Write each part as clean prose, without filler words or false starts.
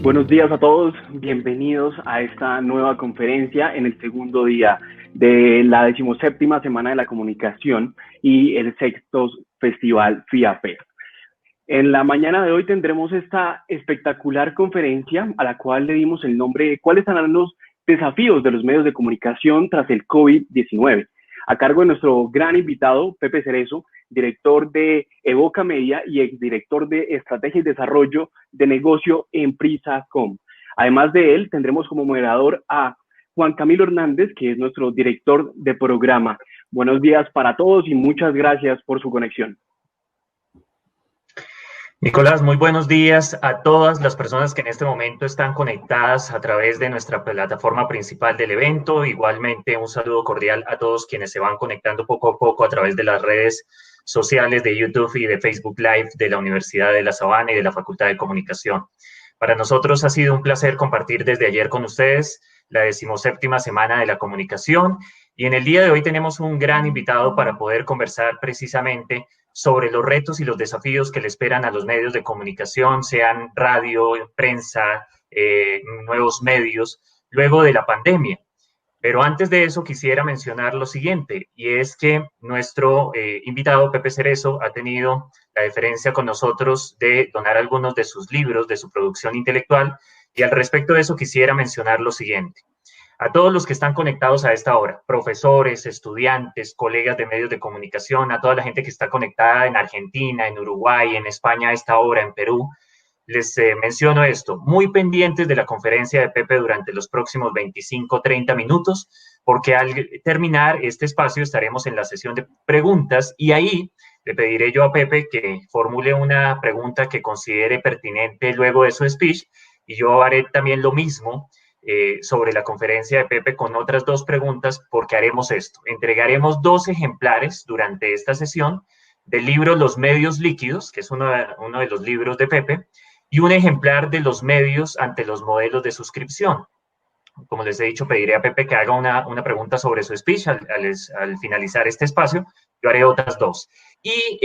Buenos días a todos, bienvenidos a esta nueva conferencia en el segundo día de la 17ª Semana de la Comunicación y el sexto Festival FIAPER. En la mañana de hoy tendremos esta espectacular conferencia a la cual le dimos el nombre de ¿cuáles serán los desafíos de los medios de comunicación tras el COVID-19? A cargo de nuestro gran invitado, Pepe Cerezo, director de Evoca Media y exdirector de Estrategia y Desarrollo de Negocio en Prisa.com. Además de él, tendremos como moderador a Juan Camilo Hernández, que es nuestro director de programa. Buenos días para todos y muchas gracias por su conexión. Nicolás, muy buenos días a todas las personas que en este momento están conectadas a través de nuestra plataforma principal del evento. Igualmente, un saludo cordial a todos quienes se van conectando poco a poco a través de las redes sociales de YouTube y de Facebook Live de la Universidad de La Sabana y de la Facultad de Comunicación. Para nosotros ha sido un placer compartir desde ayer con ustedes la 17ª Semana de la Comunicación y en el día de hoy tenemos un gran invitado para poder conversar precisamente sobre los retos y los desafíos que le esperan a los medios de comunicación, sean radio, prensa, nuevos medios, luego de la pandemia. Pero antes de eso quisiera mencionar lo siguiente, y es que nuestro invitado Pepe Cerezo ha tenido la deferencia con nosotros de donar algunos de sus libros, de su producción intelectual, y al respecto de eso quisiera mencionar lo siguiente. A todos los que están conectados a esta hora, profesores, estudiantes, colegas de medios de comunicación, a toda la gente que está conectada en Argentina, en Uruguay, en España a esta hora, en Perú, les menciono esto, muy pendientes de la conferencia de Pepe durante los próximos 25-30 minutos, porque al terminar este espacio estaremos en la sesión de preguntas y ahí le pediré yo a Pepe que formule una pregunta que considere pertinente luego de su speech y yo haré también lo mismo sobre la conferencia de Pepe con otras dos preguntas porque haremos esto. Entregaremos 2 ejemplares durante esta sesión del libro Los Medios Líquidos, que es uno de los libros de Pepe, y un ejemplar de Los Medios ante los modelos de suscripción. Como les he dicho, pediré a Pepe que haga una pregunta sobre su speech al finalizar este espacio. Yo haré otras 2. Y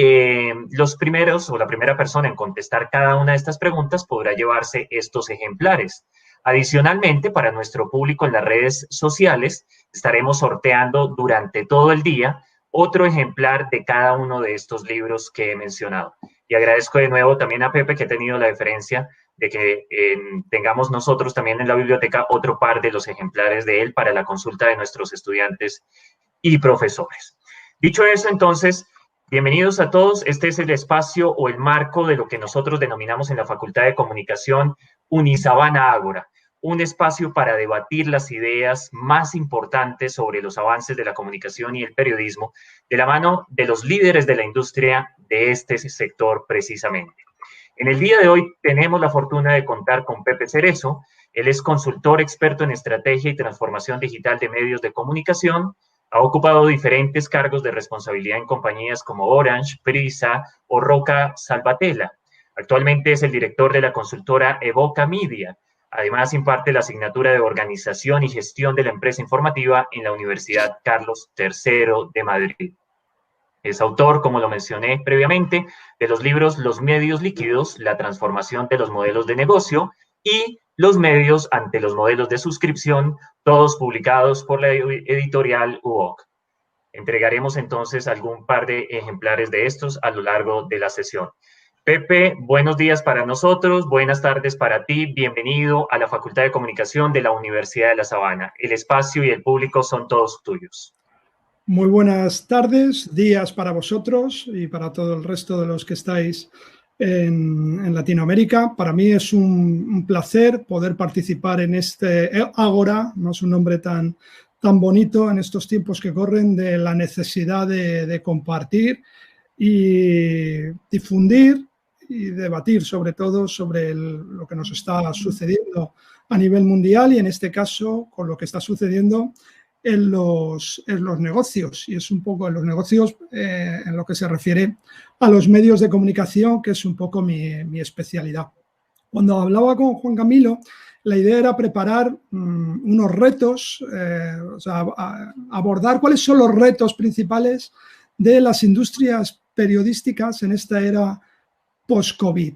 los primeros o la primera persona en contestar cada una de estas preguntas podrá llevarse estos ejemplares. Adicionalmente, para nuestro público en las redes sociales, estaremos sorteando durante todo el día otro ejemplar de cada uno de estos libros que he mencionado. Y agradezco de nuevo también a Pepe que ha tenido la deferencia de que tengamos nosotros también en la biblioteca otro par de los ejemplares de él para la consulta de nuestros estudiantes y profesores. Dicho eso, entonces, bienvenidos a todos. Este es el espacio o el marco de lo que nosotros denominamos en la Facultad de Comunicación Unisabana Ágora, un espacio para debatir las ideas más importantes sobre los avances de la comunicación y el periodismo de la mano de los líderes de la industria de este sector precisamente. En el día de hoy tenemos la fortuna de contar con Pepe Cerezo. Él es consultor experto en estrategia y transformación digital de medios de comunicación. Ha ocupado diferentes cargos de responsabilidad en compañías como Orange, Prisa o Roca Salvatella. Actualmente es el director de la consultora Evoca Media. Además, imparte la asignatura de Organización y Gestión de la Empresa Informativa en la Universidad Carlos III de Madrid. Es autor, como lo mencioné previamente, de los libros Los Medios Líquidos, la transformación de los modelos de negocio y Los Medios ante los modelos de suscripción, todos publicados por la editorial UOC. Entregaremos entonces algún par de ejemplares de estos a lo largo de la sesión. Pepe, buenos días para nosotros, buenas tardes para ti, bienvenido a la Facultad de Comunicación de la Universidad de La Sabana. El espacio y el público son todos tuyos. Muy buenas tardes, días para vosotros y para todo el resto de los que estáis en Latinoamérica. Para mí es un placer poder participar en este Ágora, no es un nombre tan bonito en estos tiempos que corren, de la necesidad de compartir y difundir y debatir sobre todo sobre lo que nos está sucediendo a nivel mundial y en este caso con lo que está sucediendo en los negocios, y es un poco en los negocios en lo que se refiere a los medios de comunicación, que es un poco mi especialidad. Cuando hablaba con Juan Camilo, la idea era preparar unos retos, o sea, abordar cuáles son los retos principales de las industrias periodísticas en esta era post-COVID.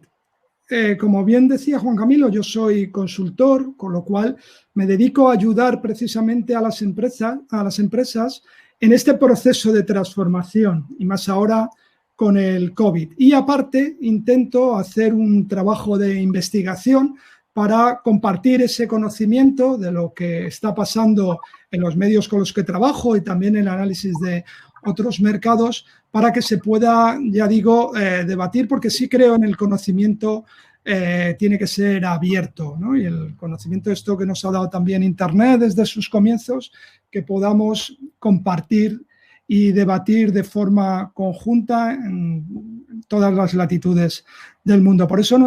como bien decía Juan Camilo, yo soy consultor, con lo cual me dedico a ayudar precisamente a las empresas en este proceso de transformación, y más ahora con el COVID. Y aparte intento hacer un trabajo de investigación para compartir ese conocimiento de lo que está pasando en los medios con los que trabajo y también en el análisis de otros mercados, para que se pueda, ya digo, debatir, porque sí creo en el conocimiento, tiene que ser abierto, ¿no? Y el conocimiento, esto que nos ha dado también Internet desde sus comienzos, que podamos compartir y debatir de forma conjunta en todas las latitudes del mundo. Por eso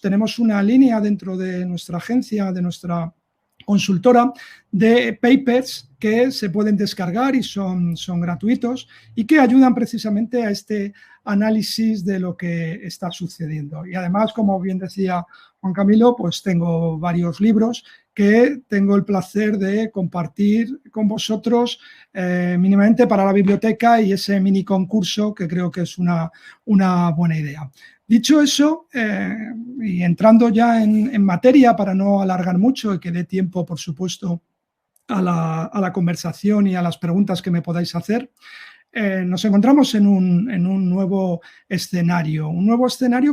tenemos una línea dentro de nuestra agencia, de nuestra consultora, de papers que se pueden descargar y son gratuitos y que ayudan precisamente a este análisis de lo que está sucediendo. Y además, como bien decía Juan Camilo, pues tengo varios libros que tengo el placer de compartir con vosotros, mínimamente para la biblioteca y ese mini concurso, que creo que es una buena idea. Dicho eso, y entrando ya en materia, para no alargar mucho y que dé tiempo, por supuesto, a la conversación y a las preguntas que me podáis hacer, nos encontramos en un nuevo escenario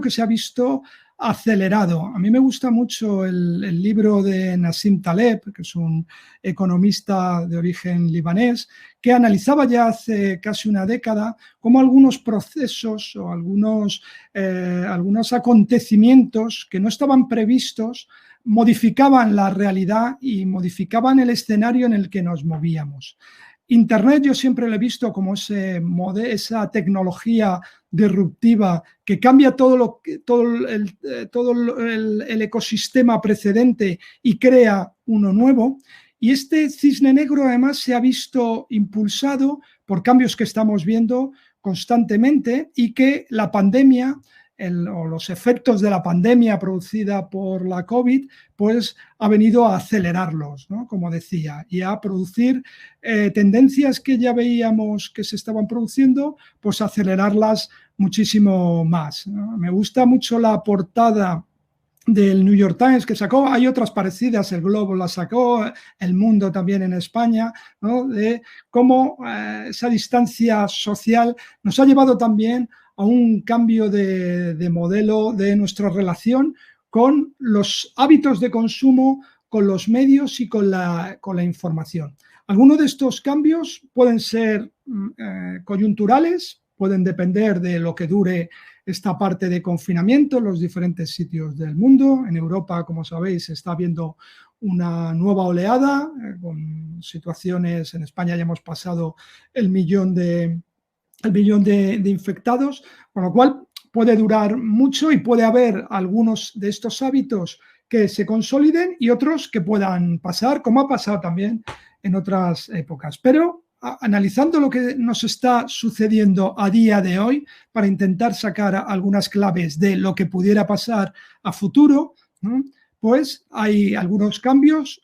que se ha visto acelerado. A mí me gusta mucho el libro de Nassim Taleb, que es un economista de origen libanés, que analizaba ya hace casi una década cómo algunos procesos o algunos acontecimientos que no estaban previstos modificaban la realidad y modificaban el escenario en el que nos movíamos. Internet yo siempre lo he visto como esa tecnología disruptiva que cambia todo el ecosistema precedente y crea uno nuevo. Y este cisne negro además se ha visto impulsado por cambios que estamos viendo constantemente y que la pandemia o los efectos de la pandemia producida por la COVID, pues ha venido a acelerarlos, ¿no? Como decía, y a producir tendencias que ya veíamos que se estaban produciendo, pues acelerarlas muchísimo más, ¿no? Me gusta mucho la portada del New York Times que sacó, hay otras parecidas, el Globo la sacó, El Mundo también en España, ¿no? De cómo esa distancia social nos ha llevado también a un cambio de modelo de nuestra relación con los hábitos de consumo, con los medios y con la información. Algunos de estos cambios pueden ser coyunturales, pueden depender de lo que dure esta parte de confinamiento en los diferentes sitios del mundo. En Europa, como sabéis, se está viendo una nueva oleada con situaciones. En España ya hemos pasado el millón de infectados, con lo cual puede durar mucho y puede haber algunos de estos hábitos que se consoliden y otros que puedan pasar, como ha pasado también en otras épocas. Pero analizando lo que nos está sucediendo a día de hoy, para intentar sacar algunas claves de lo que pudiera pasar a futuro, ¿no? Pues hay algunos cambios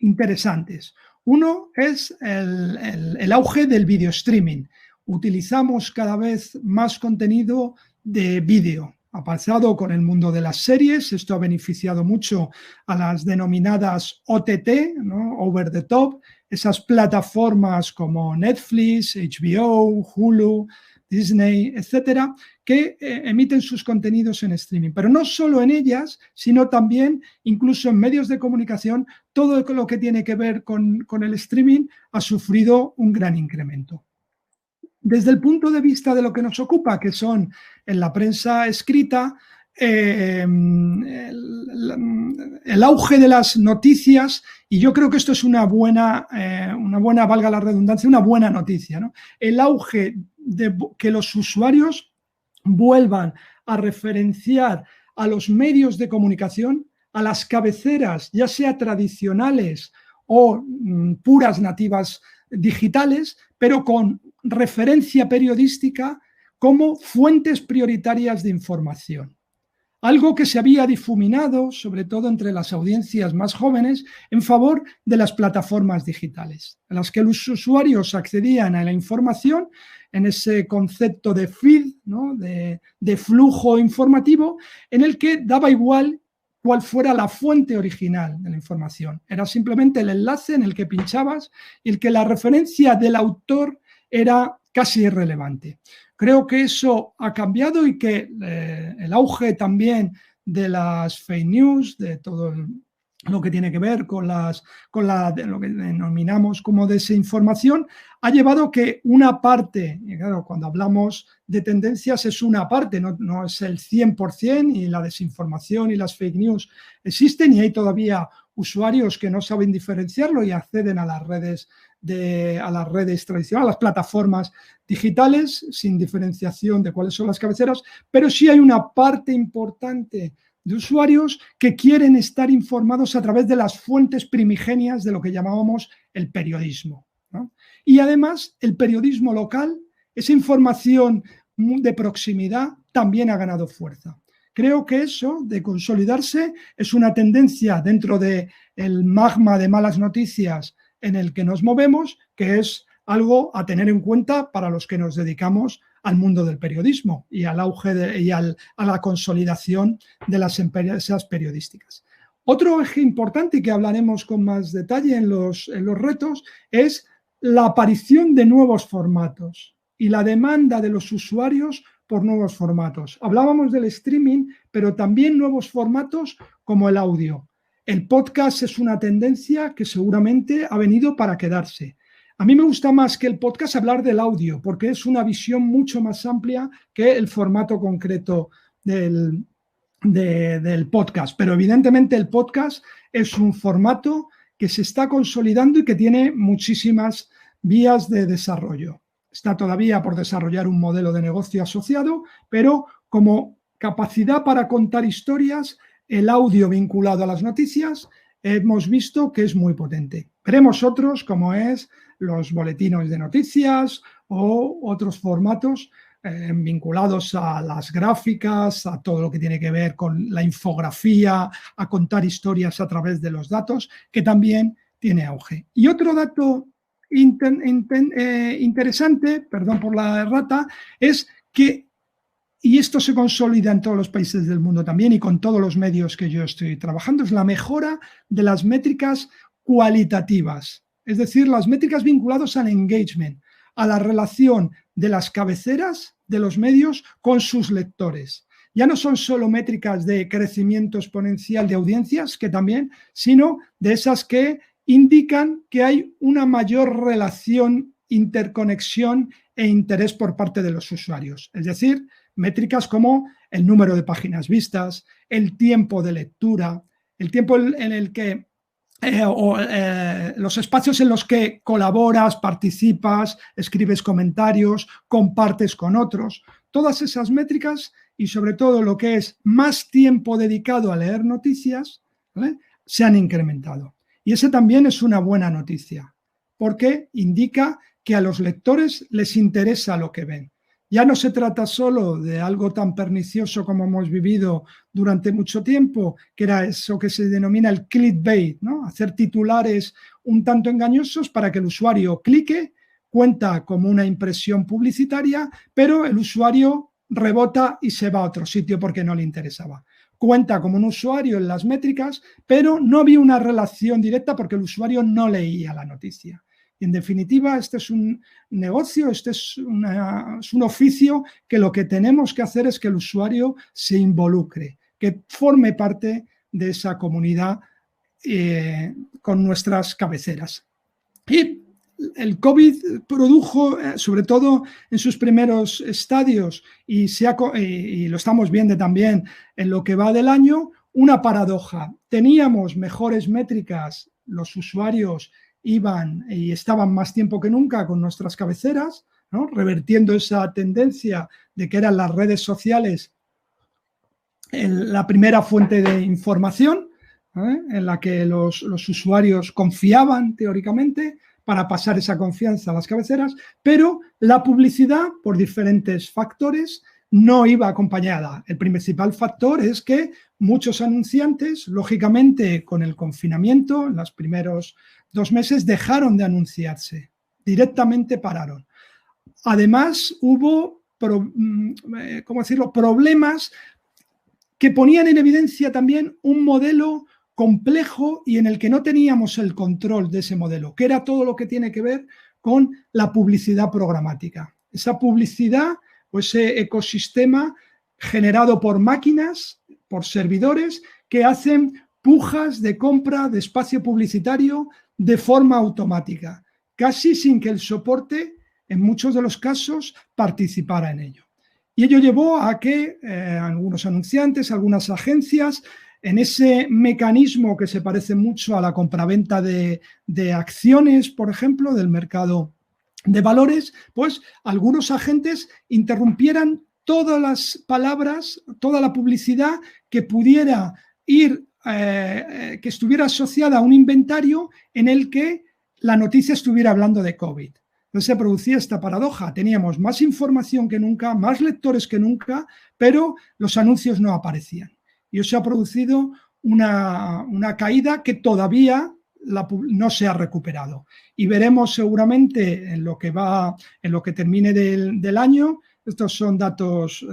interesantes. Uno es el auge del video streaming. Utilizamos cada vez más contenido de vídeo. Ha pasado con el mundo de las series, esto ha beneficiado mucho a las denominadas OTT, ¿no? Over the Top, esas plataformas como Netflix, HBO, Hulu, Disney, etcétera, que emiten sus contenidos en streaming. Pero no solo en ellas, sino también incluso en medios de comunicación, todo lo que tiene que ver con el streaming ha sufrido un gran incremento. Desde el punto de vista de lo que nos ocupa, que son en la prensa escrita, el auge de las noticias, y yo creo que esto es una buena, valga la redundancia, una buena noticia, ¿no? El auge de que los usuarios vuelvan a referenciar a los medios de comunicación, a las cabeceras, ya sea tradicionales o puras nativas digitales, pero con referencia periodística como fuentes prioritarias de información. algo que se había difuminado, sobre todo entre las audiencias más jóvenes, en favor de las plataformas digitales, en las que los usuarios accedían a la información en ese concepto de feed, ¿no? de flujo informativo, en el que daba igual cuál fuera la fuente original de la información. Era simplemente el enlace en el que pinchabas y el que la referencia del autor era casi irrelevante. Creo que eso ha cambiado y que el auge también de las fake news, de todo lo que tiene que ver con lo que denominamos como desinformación, ha llevado a que una parte, y claro, cuando hablamos de tendencias es una parte, no es el 100%, y la desinformación y las fake news existen y hay todavía usuarios que no saben diferenciarlo y acceden a las redes tradicionales, a las plataformas digitales sin diferenciación de cuáles son las cabeceras, pero sí hay una parte importante de usuarios que quieren estar informados a través de las fuentes primigenias de lo que llamábamos el periodismo, ¿no? Y además el periodismo local, esa información de proximidad también ha ganado fuerza. Creo que eso de consolidarse es una tendencia dentro del magma de malas noticias en el que nos movemos, que es algo a tener en cuenta para los que nos dedicamos al mundo del periodismo y al auge a la consolidación de las empresas periodísticas. Otro eje importante y que hablaremos con más detalle en los retos es la aparición de nuevos formatos y la demanda de los usuarios por nuevos formatos. Hablábamos del streaming, pero también nuevos formatos como el audio. El podcast es una tendencia que seguramente ha venido para quedarse. A mí me gusta más que el podcast hablar del audio, porque es una visión mucho más amplia que el formato concreto del podcast. Pero evidentemente el podcast es un formato que se está consolidando y que tiene muchísimas vías de desarrollo. Está todavía por desarrollar un modelo de negocio asociado, pero como capacidad para contar historias, el audio vinculado a las noticias hemos visto que es muy potente. Veremos otros como es los boletines de noticias o otros formatos vinculados a las gráficas, a todo lo que tiene que ver con la infografía, a contar historias a través de los datos, que también tiene auge. Y otro dato interesante, perdón por la errata, es que, y esto se consolida en todos los países del mundo también y con todos los medios que yo estoy trabajando, es la mejora de las métricas cualitativas, es decir, las métricas vinculadas al engagement, a la relación de las cabeceras de los medios con sus lectores. Ya no son solo métricas de crecimiento exponencial de audiencias, que también, sino de esas que indican que hay una mayor relación, interconexión e interés por parte de los usuarios. Es decir, métricas como el número de páginas vistas, el tiempo de lectura, el tiempo en el que los espacios en los que colaboras, participas, escribes comentarios, compartes con otros. Todas esas métricas y sobre todo lo que es más tiempo dedicado a leer noticias, ¿vale?, se han incrementado. Y esa también es una buena noticia, porque indica que a los lectores les interesa lo que ven. Ya no se trata solo de algo tan pernicioso como hemos vivido durante mucho tiempo, que era eso que se denomina el clickbait, ¿no? Hacer titulares un tanto engañosos para que el usuario clique, cuenta como una impresión publicitaria, pero el usuario rebota y se va a otro sitio porque no le interesaba. Cuenta como un usuario en las métricas, pero no había una relación directa porque el usuario no leía la noticia. Y en definitiva, este es un negocio, este es un oficio que lo que tenemos que hacer es que el usuario se involucre, que forme parte de esa comunidad con nuestras cabeceras. Y el COVID produjo, sobre todo en sus primeros estadios, y lo estamos viendo también en lo que va del año, una paradoja. Teníamos mejores métricas, los usuarios iban y estaban más tiempo que nunca con nuestras cabeceras, ¿no?, revertiendo esa tendencia de que eran las redes sociales la primera fuente de información, en la que los usuarios confiaban teóricamente para pasar esa confianza a las cabeceras, pero la publicidad, por diferentes factores, no iba acompañada. El principal factor es que muchos anunciantes, lógicamente con el confinamiento, en los primeros 2 meses, dejaron de anunciarse, directamente pararon. Además, hubo, ¿cómo decirlo?, problemas que ponían en evidencia también un modelo complejo y en el que no teníamos el control de ese modelo, que era todo lo que tiene que ver con la publicidad programática. Esa publicidad o ese ecosistema generado por máquinas, por servidores, que hacen pujas de compra de espacio publicitario de forma automática, casi sin que el soporte, en muchos de los casos, participara en ello. Y ello llevó a que algunos anunciantes, algunas agencias, en ese mecanismo que se parece mucho a la compraventa de acciones, por ejemplo, del mercado de valores, pues algunos agentes interrumpieran todas las palabras, toda la publicidad que pudiera ir, que estuviera asociada a un inventario en el que la noticia estuviera hablando de COVID. Entonces se producía esta paradoja, teníamos más información que nunca, más lectores que nunca, pero los anuncios no aparecían. Y eso ha producido una caída que todavía no se ha recuperado. Y veremos seguramente en lo que termine del año, estos son datos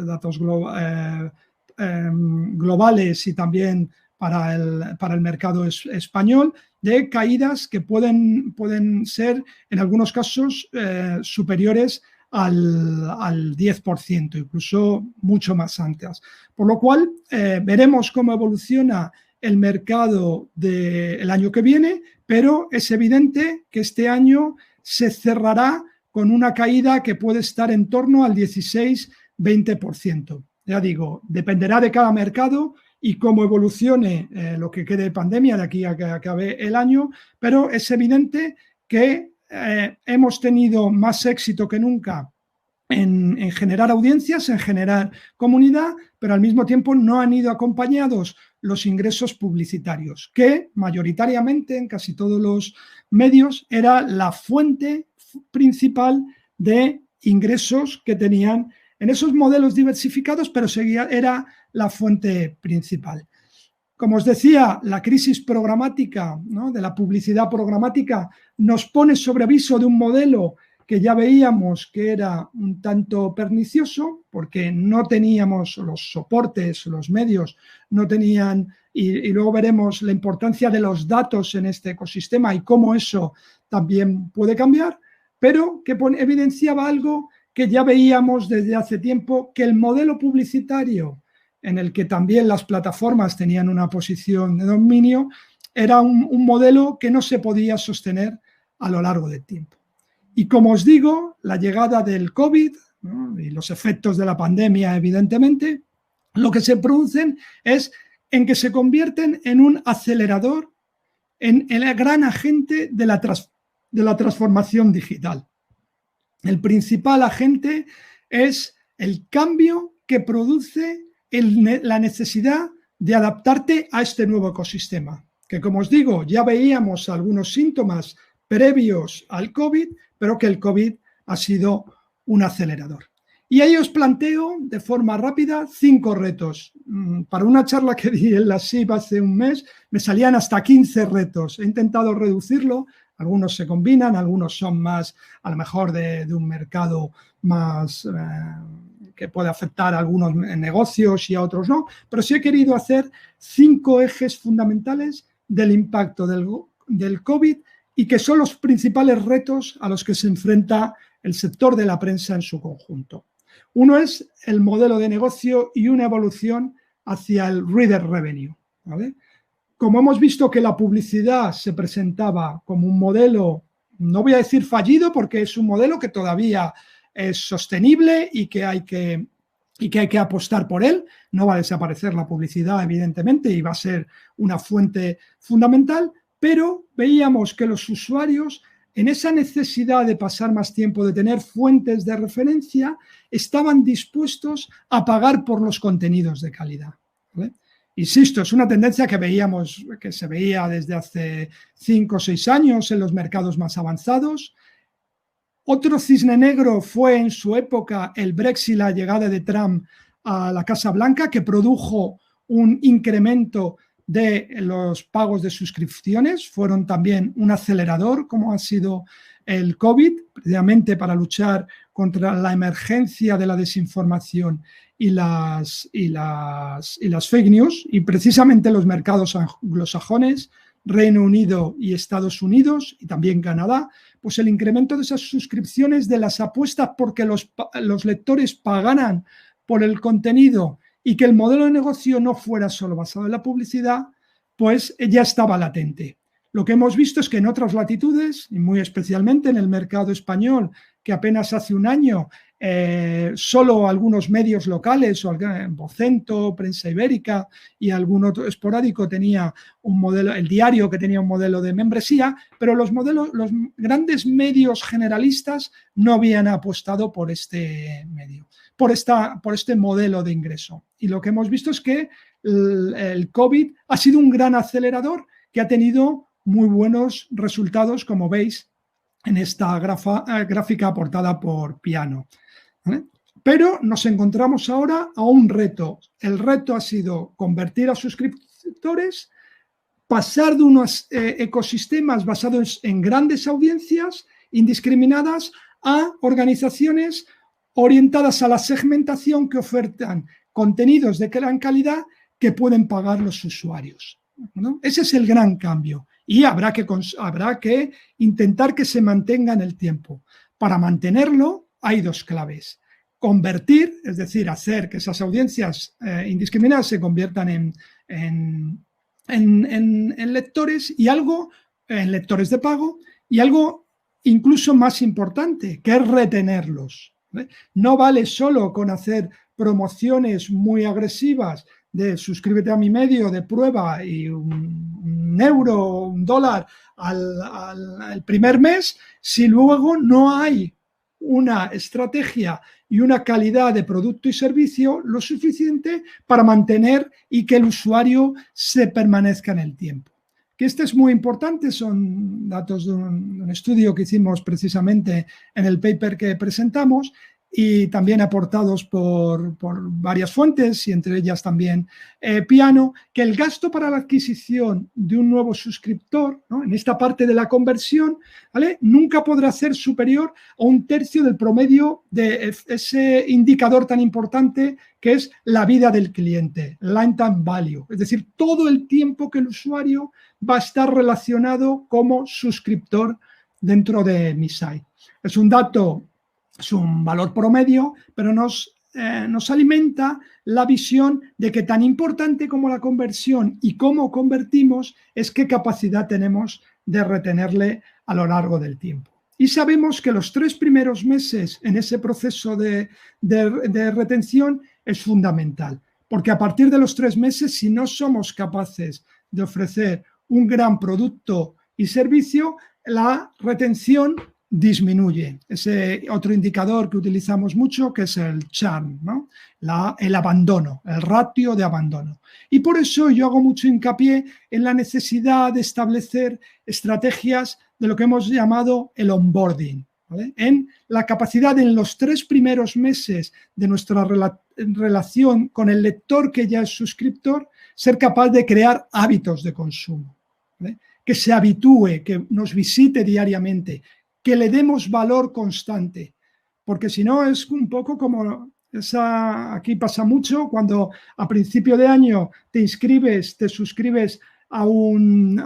globales y también para el mercado español, de caídas que pueden ser en algunos casos superiores al 10%, incluso mucho más antes. Por lo cual, veremos cómo evoluciona el mercado del año que viene, pero es evidente que este año se cerrará con una caída que puede estar en torno al 16-20%. Ya digo, dependerá de cada mercado y cómo evolucione lo que quede de pandemia de aquí a que acabe el año, pero es evidente que hemos tenido más éxito que nunca en generar audiencias, en generar comunidad, pero al mismo tiempo no han ido acompañados los ingresos publicitarios, que mayoritariamente en casi todos los medios era la fuente principal de ingresos que tenían en esos modelos diversificados, pero era la fuente principal. Como os decía, la crisis programática, ¿no?, de la publicidad programática nos pone sobre aviso de un modelo que ya veíamos que era un tanto pernicioso, porque no teníamos los soportes, los medios no tenían, y luego veremos la importancia de los datos en este ecosistema y cómo eso también puede cambiar, pero que evidenciaba algo que ya veíamos desde hace tiempo, que el modelo publicitario en el que también las plataformas tenían una posición de dominio, era un modelo que no se podía sostener a lo largo del tiempo. Y como os digo, la llegada del COVID, ¿no?, y los efectos de la pandemia, evidentemente, lo que se producen es en que se convierten en un acelerador, en el gran agente de la transformación digital. El principal agente es el cambio que produce la necesidad de adaptarte a este nuevo ecosistema, que, como os digo, ya veíamos algunos síntomas previos al COVID, pero que el COVID ha sido un acelerador. Y ahí os planteo de forma rápida 5 retos. Para una charla que di en la SIP hace un mes, me salían hasta 15 retos. He intentado reducirlo, algunos se combinan, algunos son más, a lo mejor, de un mercado más que puede afectar a algunos negocios y a otros no, pero sí he querido hacer 5 ejes fundamentales del impacto del COVID y que son los principales retos a los que se enfrenta el sector de la prensa en su conjunto. Uno es el modelo de negocio y una evolución hacia el reader revenue, ¿vale? Como hemos visto que la publicidad se presentaba como un modelo, no voy a decir fallido, porque es un modelo que todavía es sostenible y que hay que apostar por él. No va a desaparecer la publicidad, evidentemente, y va a ser una fuente fundamental, pero veíamos que los usuarios, en esa necesidad de pasar más tiempo, de tener fuentes de referencia, estaban dispuestos a pagar por los contenidos de calidad, ¿vale? Insisto, es una tendencia que se veía desde hace 5 o 6 años en los mercados más avanzados. Otro cisne negro fue en su época el Brexit, la llegada de Trump a la Casa Blanca, que produjo un incremento de los pagos de suscripciones. Fueron también un acelerador, como ha sido el COVID, precisamente para luchar contra la emergencia de la desinformación y las fake news, y precisamente los mercados anglosajones, Reino Unido y Estados Unidos, y también Canadá, pues el incremento de esas suscripciones, de las apuestas porque los lectores pagaran por el contenido y que el modelo de negocio no fuera solo basado en la publicidad, pues ya estaba latente. Lo que hemos visto es que en otras latitudes, y muy especialmente en el mercado español, que apenas hace un año solo algunos medios locales, Vocento, Prensa Ibérica y algún otro esporádico tenía un modelo, el diario que tenía un modelo de membresía, pero los grandes medios generalistas no habían apostado por este medio, por este modelo de ingreso. Y lo que hemos visto es que el COVID ha sido un gran acelerador que ha tenido muy buenos resultados, como veis en esta gráfica aportada por Piano. ¿Vale? Pero nos encontramos ahora a un reto. El reto ha sido convertir a suscriptores, pasar de unos ecosistemas basados en grandes audiencias indiscriminadas a organizaciones orientadas a la segmentación que ofertan contenidos de gran calidad que pueden pagar los usuarios, ¿no? Ese es el gran cambio y habrá que intentar que se mantenga en el tiempo. Para mantenerlo hay dos claves. Convertir, es decir, hacer que esas audiencias indiscriminadas se conviertan en lectores y en lectores de pago, y algo incluso más importante, que es retenerlos. No vale solo con hacer promociones muy agresivas de suscríbete a mi medio de prueba y un euro o $1 al primer mes, si luego no hay una estrategia y una calidad de producto y servicio lo suficiente para mantener y que el usuario se permanezca en el tiempo. Que este es muy importante, son datos de un estudio que hicimos precisamente en el paper que presentamos y también aportados por varias fuentes y entre ellas también Piano, que el gasto para la adquisición de un nuevo suscriptor, ¿no?, en esta parte de la conversión, ¿vale?, nunca podrá ser superior a 1/3 del promedio de ese indicador tan importante que es la vida del cliente, lifetime value, es decir, todo el tiempo que el usuario va a estar relacionado como suscriptor dentro de mi site. Es un dato, es un valor promedio, pero nos alimenta la visión de que tan importante como la conversión y cómo convertimos es qué capacidad tenemos de retenerle a lo largo del tiempo. Y sabemos que los 3 primeros meses en ese proceso de retención es fundamental, porque a partir de los 3 meses, si no somos capaces de ofrecer un gran producto y servicio, la retención disminuye. Ese otro indicador que utilizamos mucho, que es el churn, ¿no?, el abandono, el ratio de abandono. Y por eso yo hago mucho hincapié en la necesidad de establecer estrategias de lo que hemos llamado el onboarding, ¿vale?, en la capacidad en los 3 primeros meses de nuestra relación con el lector que ya es suscriptor, ser capaz de crear hábitos de consumo, ¿vale?, que se habitúe, que nos visite diariamente, que le demos valor constante, porque si no es un poco como aquí pasa mucho cuando a principio de año te suscribes a un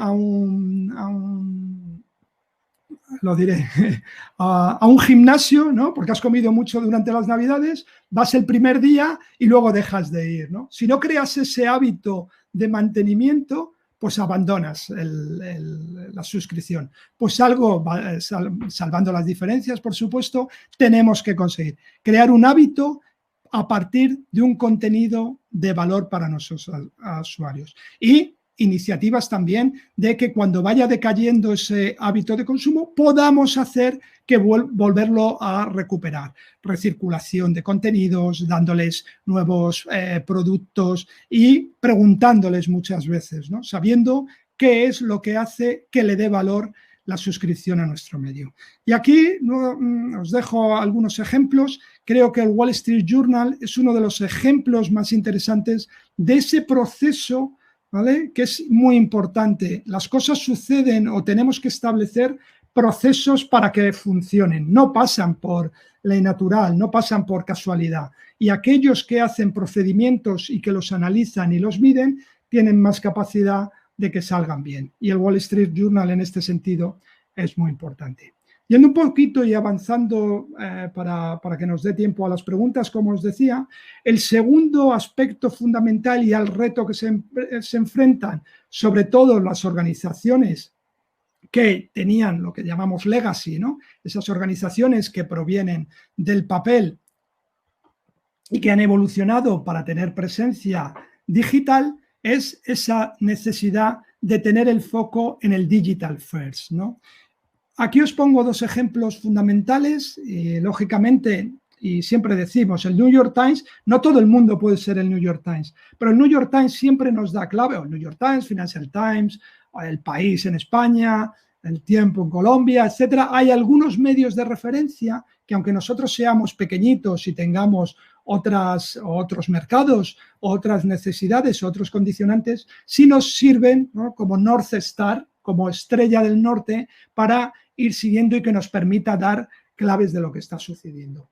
gimnasio, ¿no?, porque has comido mucho durante las Navidades, vas el primer día y luego dejas de ir, ¿no? Si no creas ese hábito de mantenimiento, pues abandonas la suscripción. Pues algo, salvando las diferencias, por supuesto, tenemos que conseguir crear un hábito a partir de un contenido de valor para nuestros usuarios. Y iniciativas también de que cuando vaya decayendo ese hábito de consumo podamos hacer que volverlo a recuperar. Recirculación de contenidos, dándoles nuevos productos y preguntándoles muchas veces, ¿no?, sabiendo qué es lo que hace que le dé valor la suscripción a nuestro medio. Y aquí os dejo algunos ejemplos. Creo que el Wall Street Journal es uno de los ejemplos más interesantes de ese proceso, ¿vale?, que es muy importante. Las cosas suceden o tenemos que establecer procesos para que funcionen. No pasan por ley natural, no pasan por casualidad. Y aquellos que hacen procedimientos y que los analizan y los miden tienen más capacidad de que salgan bien. Y el Wall Street Journal en este sentido es muy importante. Yendo un poquito y avanzando para que nos dé tiempo a las preguntas, como os decía, el segundo aspecto fundamental y al reto que se enfrentan, sobre todo las organizaciones que tenían lo que llamamos legacy, ¿no?, esas organizaciones que provienen del papel y que han evolucionado para tener presencia digital, es esa necesidad de tener el foco en el digital first, ¿no? Aquí os pongo dos ejemplos fundamentales. Lógicamente, y siempre decimos, el New York Times, no todo el mundo puede ser el New York Times, pero el New York Times siempre nos da clave, o el New York Times, Financial Times, El País en España, El Tiempo en Colombia, etcétera. Hay algunos medios de referencia que, aunque nosotros seamos pequeñitos y tengamos otros mercados, otras necesidades, otros condicionantes, sí nos sirven, ¿no?, como North Star, como estrella del norte, para ir siguiendo y que nos permita dar claves de lo que está sucediendo.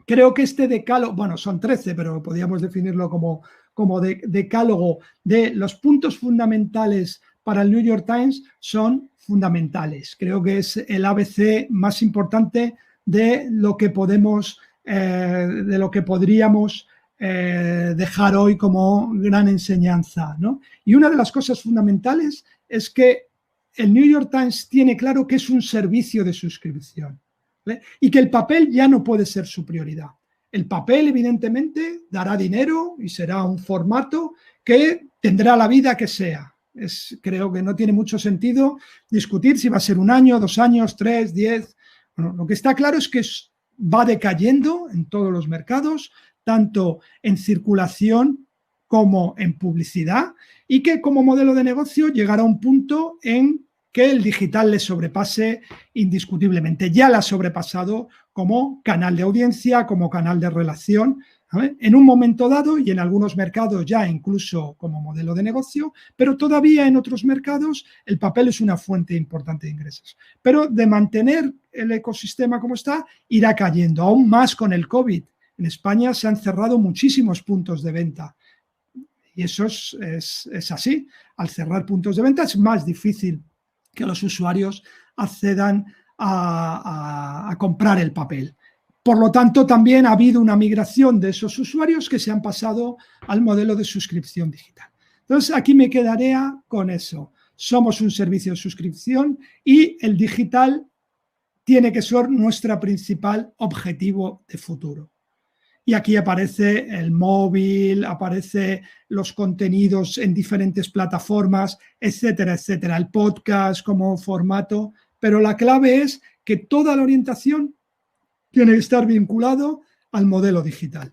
Creo que este decálogo, bueno, son 13, pero podríamos definirlo como decálogo de los puntos fundamentales para el New York Times son fundamentales. Creo que es el ABC más importante de lo que podríamos dejar hoy como gran enseñanza, ¿no? Y una de las cosas fundamentales es que el New York Times tiene claro que es un servicio de suscripción, ¿vale?, y que el papel ya no puede ser su prioridad. El papel, evidentemente, dará dinero y será un formato que tendrá la vida que sea. Creo que no tiene mucho sentido discutir si va a ser 1 año, 2 años, 3, 10. Bueno, lo que está claro es que va decayendo en todos los mercados, tanto en circulación como en publicidad, y que como modelo de negocio llegará a un punto en que el digital le sobrepase indiscutiblemente. Ya la ha sobrepasado como canal de audiencia, como canal de relación, ¿vale?, en un momento dado, y en algunos mercados ya incluso como modelo de negocio, pero todavía en otros mercados el papel es una fuente importante de ingresos. Pero de mantener el ecosistema como está, irá cayendo, aún más con el COVID. En España se han cerrado muchísimos puntos de venta. Y eso es así. Al cerrar puntos de venta es más difícil que los usuarios accedan a comprar el papel. Por lo tanto, también ha habido una migración de esos usuarios que se han pasado al modelo de suscripción digital. Entonces, aquí me quedaré con eso. Somos un servicio de suscripción y el digital tiene que ser nuestro principal objetivo de futuro. Y aquí aparece el móvil, aparece los contenidos en diferentes plataformas, etcétera, etcétera. El podcast como formato, pero la clave es que toda la orientación tiene que estar vinculado al modelo digital.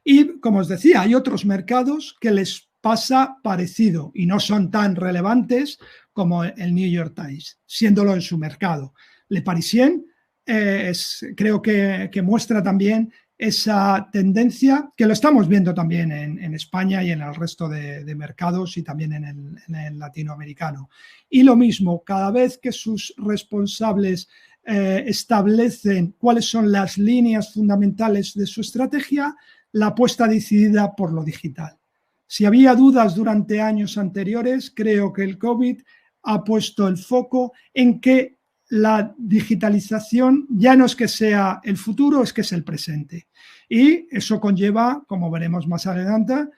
Y, como os decía, hay otros mercados que les pasa parecido y no son tan relevantes como el New York Times, siéndolo en su mercado. Le Parisien creo que muestra también esa tendencia que lo estamos viendo también en España y en el resto de mercados y también en el latinoamericano. Y lo mismo, cada vez que sus responsables establecen cuáles son las líneas fundamentales de su estrategia, la apuesta decidida por lo digital. Si había dudas durante años anteriores, creo que el COVID ha puesto el foco en que la digitalización ya no es que sea el futuro, es que es el presente. Y eso conlleva, como veremos más adelante,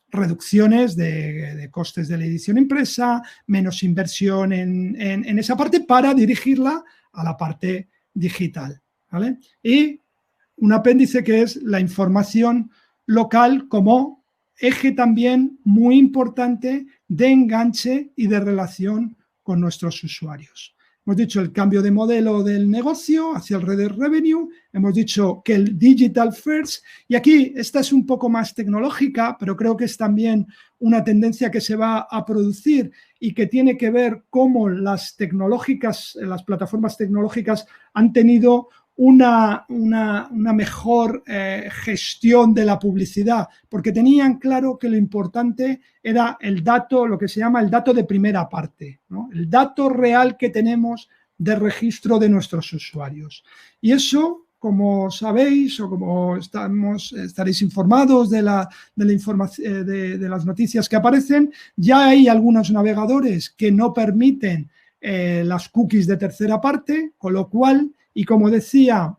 reducciones de costes de la edición impresa, menos inversión en esa parte para dirigirla a la parte digital, ¿vale? Y un apéndice que es la información local como eje también muy importante de enganche y de relación con nuestros usuarios. Hemos dicho el cambio de modelo del negocio hacia el Red Revenue, hemos dicho que el Digital First, y aquí esta es un poco más tecnológica, pero creo que es también una tendencia que se va a producir y que tiene que ver cómo las plataformas tecnológicas han tenido una mejor gestión de la publicidad, porque tenían claro que lo importante era el dato, lo que se llama el dato de primera parte, ¿no? El dato real que tenemos de registro de nuestros usuarios. Y eso, como sabéis o como estaréis informados de las noticias que aparecen, ya hay algunos navegadores que no permiten las cookies de tercera parte, con lo cual, y como decía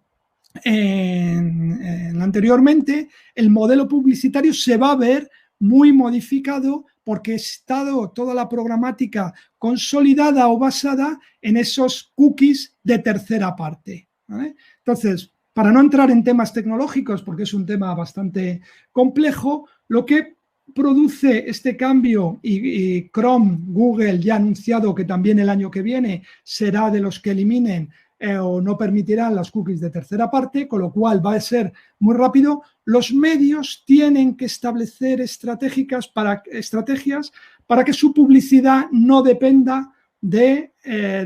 anteriormente, el modelo publicitario se va a ver muy modificado porque ha estado toda la programática consolidada o basada en esos cookies de tercera parte, ¿vale? Entonces, para no entrar en temas tecnológicos, porque es un tema bastante complejo, lo que produce este cambio, y Chrome, Google ya ha anunciado que también el año que viene será de los que eliminen o no permitirán las cookies de tercera parte, con lo cual va a ser muy rápido. Los medios tienen que establecer estrategias para que su publicidad no dependa de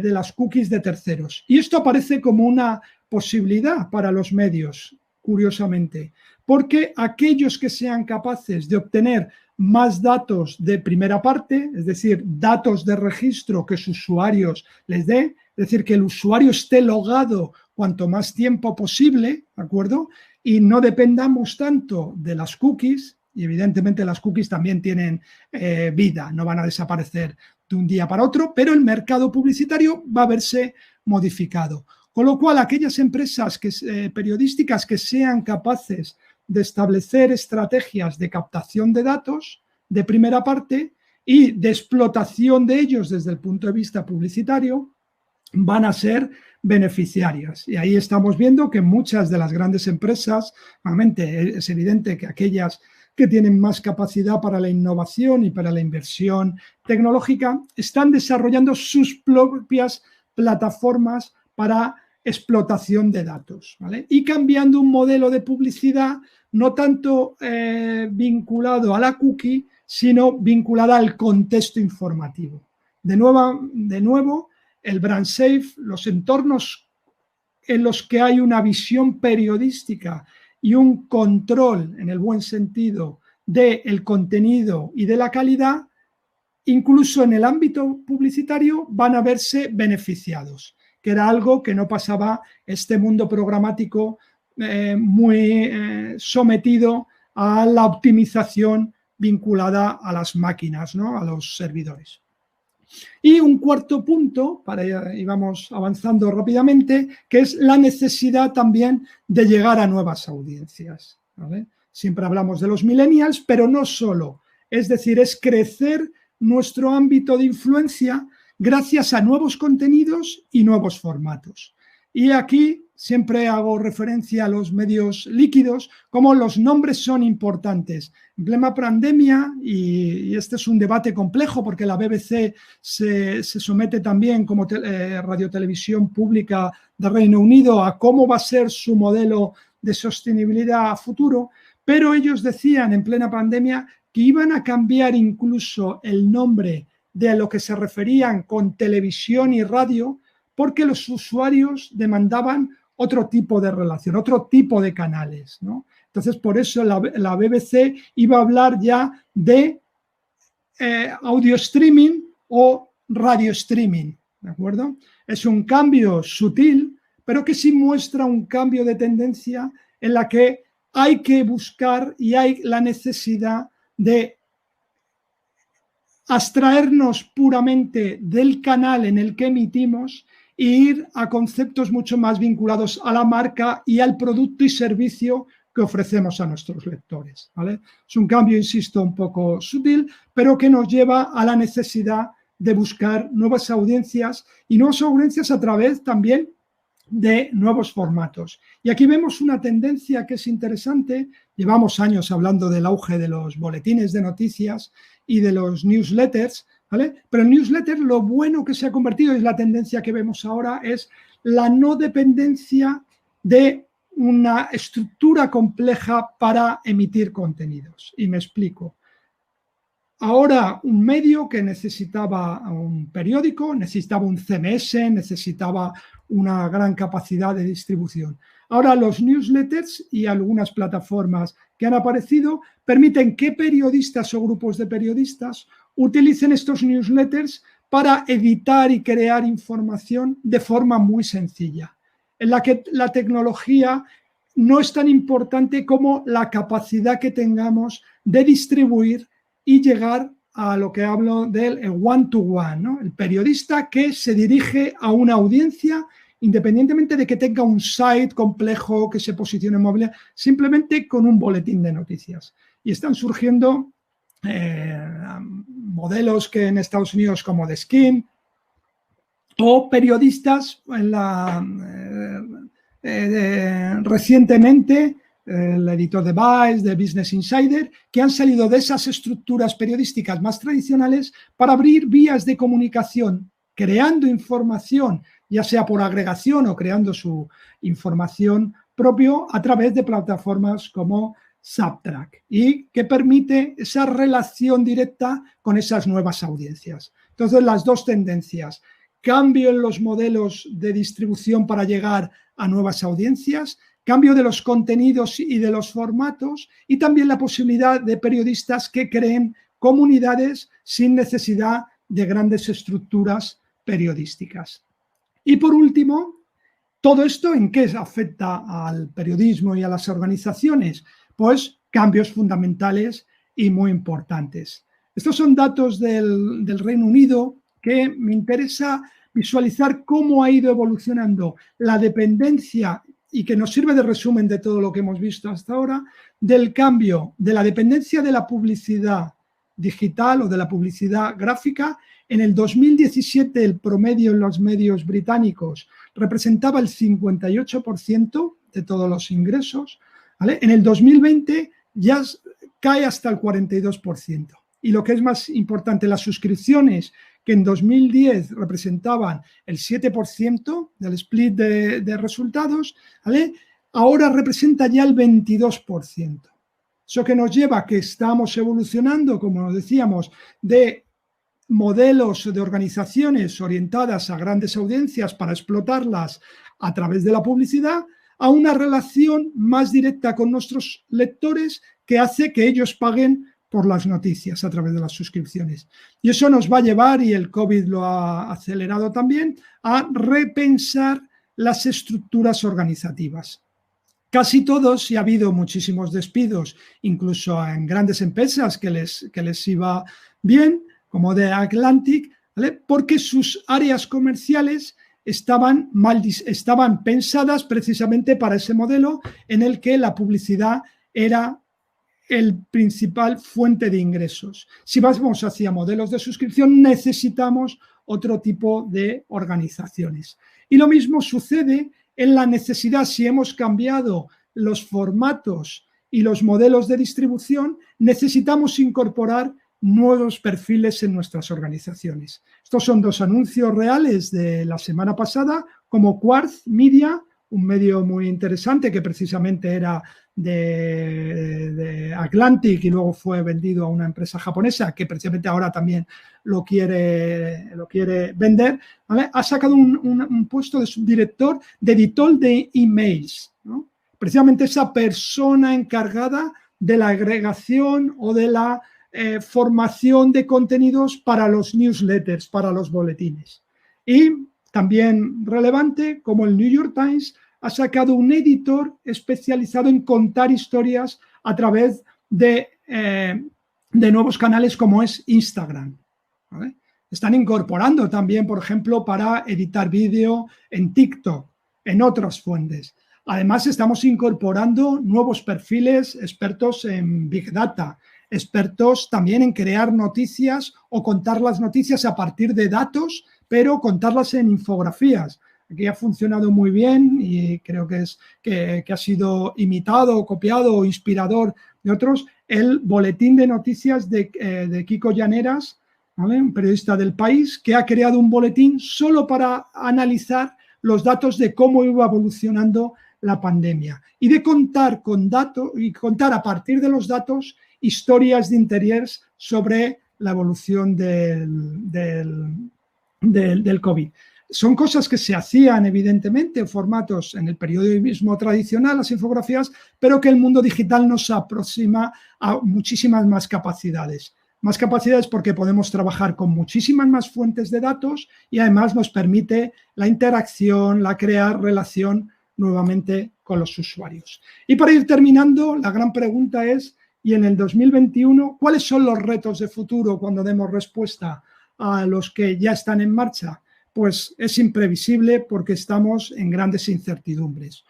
las cookies de terceros. Y esto aparece como una posibilidad para los medios, curiosamente, porque aquellos que sean capaces de obtener más datos de primera parte, es decir, datos de registro que sus usuarios les den, es decir, que el usuario esté logado cuanto más tiempo posible, ¿de acuerdo? Y no dependamos tanto de las cookies, y evidentemente las cookies también tienen vida, no van a desaparecer de un día para otro, pero el mercado publicitario va a verse modificado. Con lo cual, aquellas empresas periodísticas que sean capaces de establecer estrategias de captación de datos de primera parte y de explotación de ellos desde el punto de vista publicitario, van a ser beneficiarias. Y ahí estamos viendo que muchas de las grandes empresas, realmente es evidente que aquellas que tienen más capacidad para la innovación y para la inversión tecnológica, están desarrollando sus propias plataformas para explotación de datos, ¿vale? Y cambiando un modelo de publicidad no tanto vinculado a la cookie, sino vinculada al contexto informativo. De nuevo, el brand safe, los entornos en los que hay una visión periodística y un control, en el buen sentido, del contenido y de la calidad, incluso en el ámbito publicitario, van a verse beneficiados, que era algo que no pasaba este mundo programático muy sometido a la optimización vinculada a las máquinas, ¿no? A los servidores. Y un cuarto punto, y vamos avanzando rápidamente, que es la necesidad también de llegar a nuevas audiencias, ¿vale? Siempre hablamos de los millennials, pero no solo. Es decir, es crecer nuestro ámbito de influencia gracias a nuevos contenidos y nuevos formatos. Y aquí siempre hago referencia a los medios líquidos, como los nombres son importantes. En plena pandemia, y este es un debate complejo porque la BBC se somete también como radiotelevisión pública de Reino Unido a cómo va a ser su modelo de sostenibilidad a futuro, pero ellos decían en plena pandemia que iban a cambiar incluso el nombre de lo que se referían con televisión y radio, porque los usuarios demandaban otro tipo de relación, otro tipo de canales, ¿no? Entonces, por eso la BBC iba a hablar ya de audio streaming o radio streaming, ¿de acuerdo? Es un cambio sutil, pero que sí muestra un cambio de tendencia en la que hay que buscar y hay la necesidad de abstraernos puramente del canal en el que emitimos e ir a conceptos mucho más vinculados a la marca y al producto y servicio que ofrecemos a nuestros lectores, ¿vale? Es un cambio, insisto, un poco sutil, pero que nos lleva a la necesidad de buscar nuevas audiencias y nuevas audiencias a través también de nuevos formatos. Y aquí vemos una tendencia que es interesante. Llevamos años hablando del auge de los boletines de noticias y de los newsletters, ¿vale? Pero el newsletter, lo bueno que se ha convertido, es la tendencia que vemos ahora, es la no dependencia de una estructura compleja para emitir contenidos. Y me explico. ahora un medio que necesitaba un periódico, necesitaba un CMS, necesitaba una gran capacidad de distribución. Ahora los newsletters y algunas plataformas que han aparecido permiten que periodistas o grupos de periodistas utilicen estos newsletters para editar y crear información de forma muy sencilla, en la que la tecnología no es tan importante como la capacidad que tengamos de distribuir y llegar a lo que hablo del one-to-one, ¿no? El periodista que se dirige a una audiencia independientemente de que tenga un site complejo que se posicione en móvil, simplemente con un boletín de noticias. Y están surgiendo modelos que en Estados Unidos como The Skin o periodistas recientemente, el editor de Vice, de Business Insider, que han salido de esas estructuras periodísticas más tradicionales para abrir vías de comunicación, creando información, ya sea por agregación o creando su información propio a través de plataformas como Subtrack, y que permite esa relación directa con esas nuevas audiencias. Entonces, las dos tendencias: cambio en los modelos de distribución para llegar a nuevas audiencias, cambio de los contenidos y de los formatos, y también la posibilidad de periodistas que creen comunidades sin necesidad de grandes estructuras periodísticas. Y por último, ¿todo esto en qué afecta al periodismo y a las organizaciones? Pues cambios fundamentales y muy importantes. Estos son datos del Reino Unido que me interesa visualizar cómo ha ido evolucionando la dependencia, y que nos sirve de resumen de todo lo que hemos visto hasta ahora, del cambio de la dependencia de la publicidad digital o de la publicidad gráfica. En el 2017 el promedio en los medios británicos representaba el 58% de todos los ingresos, ¿vale? En el 2020 ya cae hasta el 42%. Y lo que es más importante, las suscripciones, que en 2010 representaban el 7% del split de resultados, ¿vale?, ahora representa ya el 22%. Eso que nos lleva a que estamos evolucionando, como decíamos, de modelos de organizaciones orientadas a grandes audiencias para explotarlas a través de la publicidad, a una relación más directa con nuestros lectores que hace que ellos paguen por las noticias a través de las suscripciones. Y eso nos va a llevar, y el COVID lo ha acelerado también, a repensar las estructuras organizativas. Casi todos, y ha habido muchísimos despidos, incluso en grandes empresas que les iba bien, como The Atlantic, ¿vale?, porque sus áreas comerciales estaban pensadas precisamente para ese modelo en el que la publicidad era el principal fuente de ingresos. Si vamos hacia modelos de suscripción, necesitamos otro tipo de organizaciones. Y lo mismo sucede en la necesidad, si hemos cambiado los formatos y los modelos de distribución, necesitamos incorporar nuevos perfiles en nuestras organizaciones. Estos son dos anuncios reales de la semana pasada, como Quartz Media, un medio muy interesante que precisamente era de Atlantic y luego fue vendido a una empresa japonesa que precisamente ahora también lo quiere vender, ¿vale? Ha sacado un puesto de subdirector de editor de emails, ¿no? Precisamente esa persona encargada de la agregación o de la formación de contenidos para los newsletters, para los boletines. Y también relevante, como el New York Times ha sacado un editor especializado en contar historias a través de nuevos canales como es Instagram, ¿vale? Están incorporando también, por ejemplo, para editar vídeo en TikTok, en otras fuentes. Además, estamos incorporando nuevos perfiles, expertos en Big Data, expertos también en crear noticias o contar las noticias a partir de datos, pero contarlas en infografías. Aquí ha funcionado muy bien y creo que ha sido imitado, copiado o inspirador de otros, el boletín de noticias de Kiko Llaneras, ¿vale?, un periodista del País, que ha creado un boletín solo para analizar los datos de cómo iba evolucionando la pandemia y de contar a partir de los datos historias de interés sobre la evolución del COVID. Son cosas que se hacían evidentemente en formatos en el periodismo tradicional, las infografías, pero que el mundo digital nos aproxima a muchísimas más capacidades. Más capacidades porque podemos trabajar con muchísimas más fuentes de datos y además nos permite la interacción, la crear relación nuevamente con los usuarios. Y para ir terminando, la gran pregunta es, ¿y en el 2021 cuáles son los retos de futuro cuando demos respuesta a los que ya están en marcha? Pues es imprevisible porque estamos en grandes incertidumbres.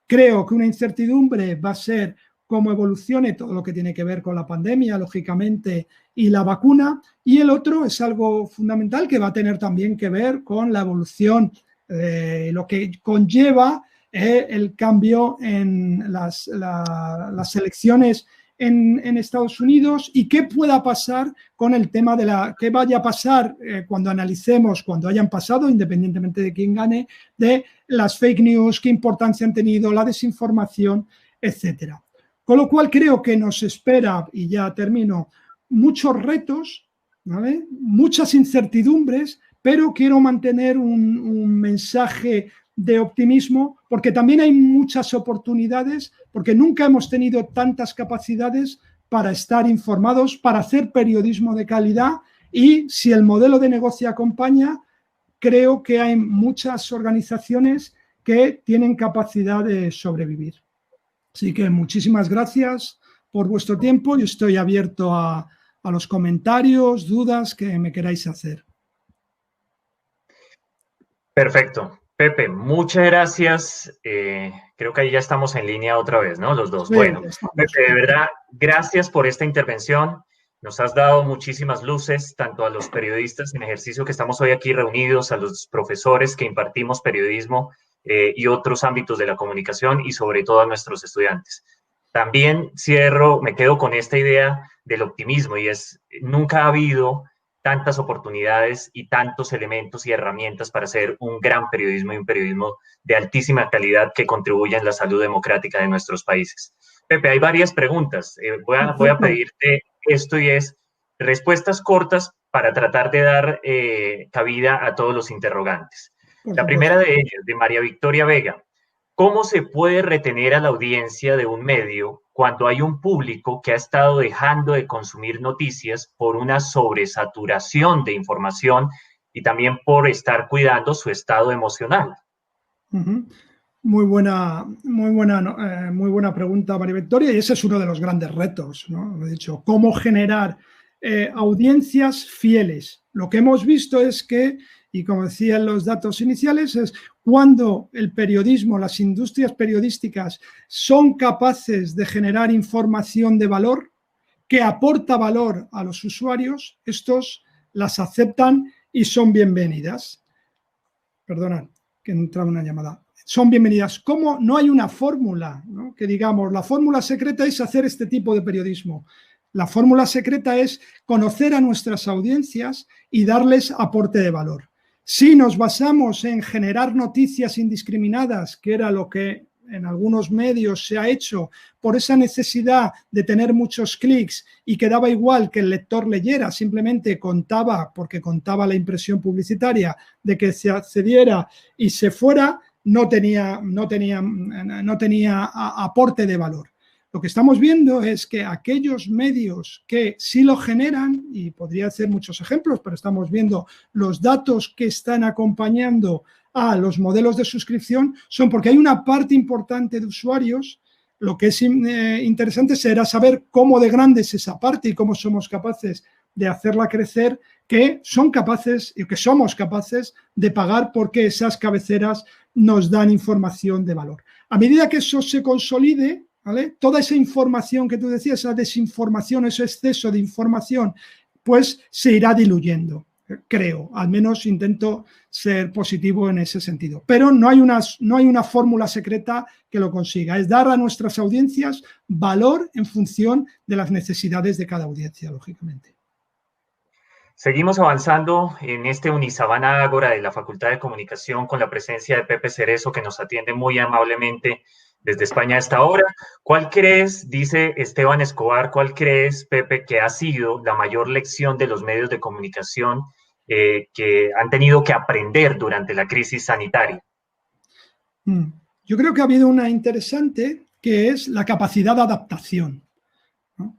Creo que una incertidumbre va a ser cómo evolucione todo lo que tiene que ver con la pandemia, lógicamente, y la vacuna, y el otro es algo fundamental que va a tener también que ver con la evolución, lo que conlleva el cambio en las elecciones en Estados Unidos y qué pueda pasar con el tema de qué vaya a pasar cuando analicemos, cuando hayan pasado, independientemente de quién gane, de las fake news, qué importancia han tenido, la desinformación, etcétera. Con lo cual creo que nos espera, y ya termino, muchos retos, ¿vale? Muchas incertidumbres, pero quiero mantener un mensaje de optimismo, porque también hay muchas oportunidades, porque nunca hemos tenido tantas capacidades para estar informados, para hacer periodismo de calidad, y si el modelo de negocio acompaña, creo que hay muchas organizaciones que tienen capacidad de sobrevivir. Así que muchísimas gracias por vuestro tiempo y estoy abierto a los comentarios, dudas que me queráis hacer. Perfecto. Pepe, muchas gracias. Creo que ahí ya estamos en línea otra vez, ¿no? Los dos. Sí, bueno, Pepe, de verdad, gracias por esta intervención. Nos has dado muchísimas luces, tanto a los periodistas en ejercicio que estamos hoy aquí reunidos, a los profesores que impartimos periodismo y otros ámbitos de la comunicación y sobre todo a nuestros estudiantes. También me quedo con esta idea del optimismo y nunca ha habido tantas oportunidades y tantos elementos y herramientas para hacer un gran periodismo y un periodismo de altísima calidad que contribuya en la salud democrática de nuestros países. Pepe, hay varias preguntas. Voy a pedirte esto y es respuestas cortas para tratar de dar cabida a todos los interrogantes. La primera de ellas, de María Victoria Vega. ¿Cómo se puede retener a la audiencia de un medio cuando hay un público que ha estado dejando de consumir noticias por una sobresaturación de información y también por estar cuidando su estado emocional? Muy buena pregunta, María Victoria, y ese es uno de los grandes retos, ¿no? He dicho, ¿cómo generar audiencias fieles? Lo que hemos visto es que, y como decían los datos iniciales, es cuando el periodismo, las industrias periodísticas son capaces de generar información de valor, que aporta valor a los usuarios, estos las aceptan y son bienvenidas. Perdonad, que entraba una llamada. Son bienvenidas. ¿Cómo? No hay una fórmula, ¿no? Que digamos, la fórmula secreta es hacer este tipo de periodismo. La fórmula secreta es conocer a nuestras audiencias y darles aporte de valor. Si nos basamos en generar noticias indiscriminadas, que era lo que en algunos medios se ha hecho por esa necesidad de tener muchos clics y que daba igual que el lector leyera, simplemente contaba, porque contaba la impresión publicitaria de que se accediera y se fuera, no tenía aporte de valor. Lo que estamos viendo es que aquellos medios que sí lo generan, y podría hacer muchos ejemplos, pero estamos viendo los datos que están acompañando a los modelos de suscripción, son porque hay una parte importante de usuarios. Lo que es interesante será saber cómo de grande es esa parte y cómo somos capaces de hacerla crecer, que son capaces y que somos capaces de pagar porque esas cabeceras nos dan información de valor. A medida que eso se consolide, ¿vale? Toda esa información que tú decías, esa desinformación, ese exceso de información, pues se irá diluyendo, creo. Al menos intento ser positivo en ese sentido. Pero no hay una fórmula secreta que lo consiga. Es dar a nuestras audiencias valor en función de las necesidades de cada audiencia, lógicamente. Seguimos avanzando en este Unisabana Ágora de la Facultad de Comunicación con la presencia de Pepe Cerezo, que nos atiende muy amablemente desde España a esta hora. ¿Cuál crees, dice Esteban Escobar, cuál crees, Pepe, que ha sido la mayor lección de los medios de comunicación que han tenido que aprender durante la crisis sanitaria? Yo creo que ha habido una interesante, que es la capacidad de adaptación, ¿no?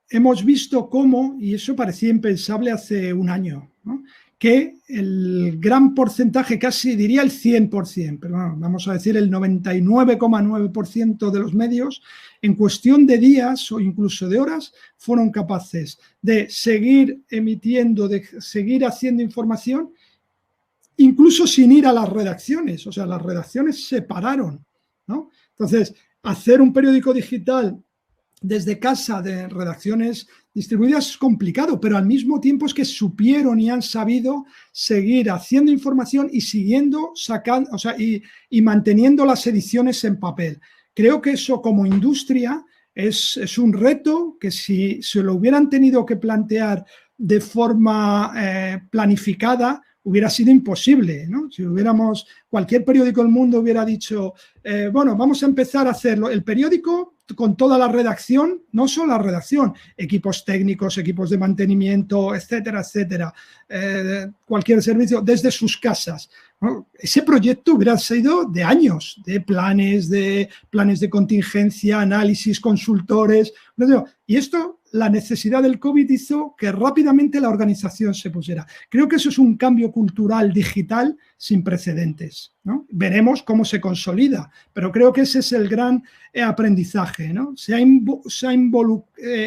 Hemos visto cómo, y eso parecía impensable hace un año, ¿no?, que el gran porcentaje, casi diría el 100%, pero bueno, vamos a decir el 99,9% de los medios, en cuestión de días o incluso de horas, fueron capaces de seguir emitiendo, de seguir haciendo información, incluso sin ir a las redacciones. O sea, las redacciones se pararon, ¿no? Entonces, hacer un periódico digital desde casa, de redacciones distribuidas, es complicado, pero al mismo tiempo es que supieron y han sabido seguir haciendo información y siguiendo sacando, o sea, y manteniendo las ediciones en papel. Creo que eso, como industria, es un reto que, si se lo hubieran tenido que plantear de forma planificada, hubiera sido imposible, ¿no? Si hubiéramos, cualquier periódico del mundo hubiera dicho, bueno, vamos a empezar a hacerlo, el periódico con toda la redacción, no solo la redacción, equipos técnicos, equipos de mantenimiento, etcétera, etcétera, cualquier servicio desde sus casas, ¿no? Ese proyecto hubiera sido de años, de planes de contingencia, análisis, consultores, y esto, la necesidad del COVID hizo que rápidamente la organización se pusiera. Creo que eso es un cambio cultural digital sin precedentes, ¿no? Veremos cómo se consolida, pero creo que ese es el gran aprendizaje, ¿no? Se ha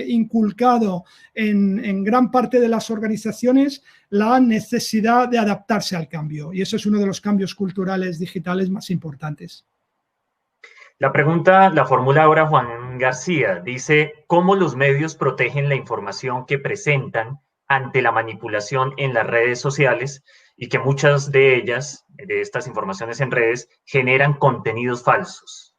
inculcado en gran parte de las organizaciones la necesidad de adaptarse al cambio, y ese es uno de los cambios culturales digitales más importantes. La pregunta la formula ahora Juan García. Dice, ¿cómo los medios protegen la información que presentan ante la manipulación en las redes sociales y que muchas de ellas, de estas informaciones en redes, generan contenidos falsos?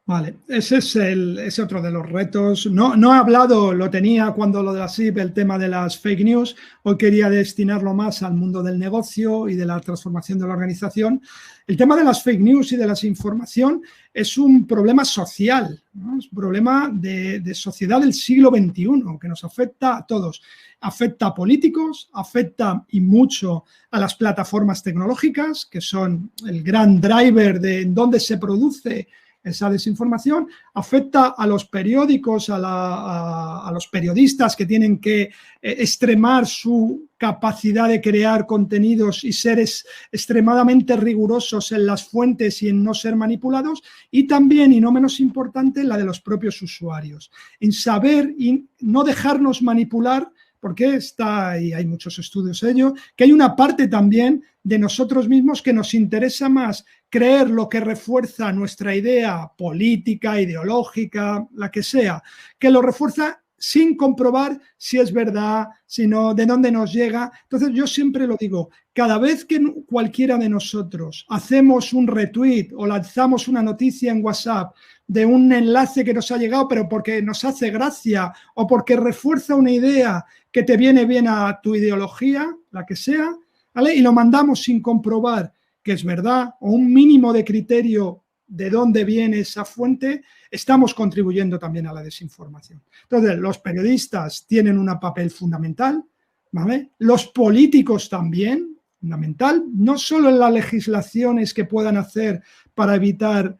Vale, ese es otro de los retos. No he hablado, lo tenía cuando lo de la SIP, el tema de las fake news. Hoy quería destinarlo más al mundo del negocio y de la transformación de la organización. El tema de las fake news y de la desinformación es un problema social, ¿no? Es un problema de sociedad del siglo XXI que nos afecta a todos. Afecta a políticos, afecta y mucho a las plataformas tecnológicas, que son el gran driver de en dónde se produce esa desinformación, afecta a los periódicos, a los periodistas que tienen que extremar su capacidad de crear contenidos y ser extremadamente rigurosos en las fuentes y en no ser manipulados, y también, y no menos importante, la de los propios usuarios, en saber y no dejarnos manipular, porque está, y hay muchos estudios de ello, que hay una parte también de nosotros mismos que nos interesa más creer lo que refuerza nuestra idea política, ideológica, la que sea, que lo refuerza sin comprobar si es verdad, sino de dónde nos llega. Entonces yo siempre lo digo, cada vez que cualquiera de nosotros hacemos un retweet o lanzamos una noticia en WhatsApp de un enlace que nos ha llegado, pero porque nos hace gracia o porque refuerza una idea que te viene bien a tu ideología, la que sea, ¿vale?, y lo mandamos sin comprobar que es verdad o un mínimo de criterio de dónde viene esa fuente, estamos contribuyendo también a la desinformación. Entonces, los periodistas tienen un papel fundamental, ¿vale? Los políticos también, fundamental, no solo en las legislaciones que puedan hacer para evitar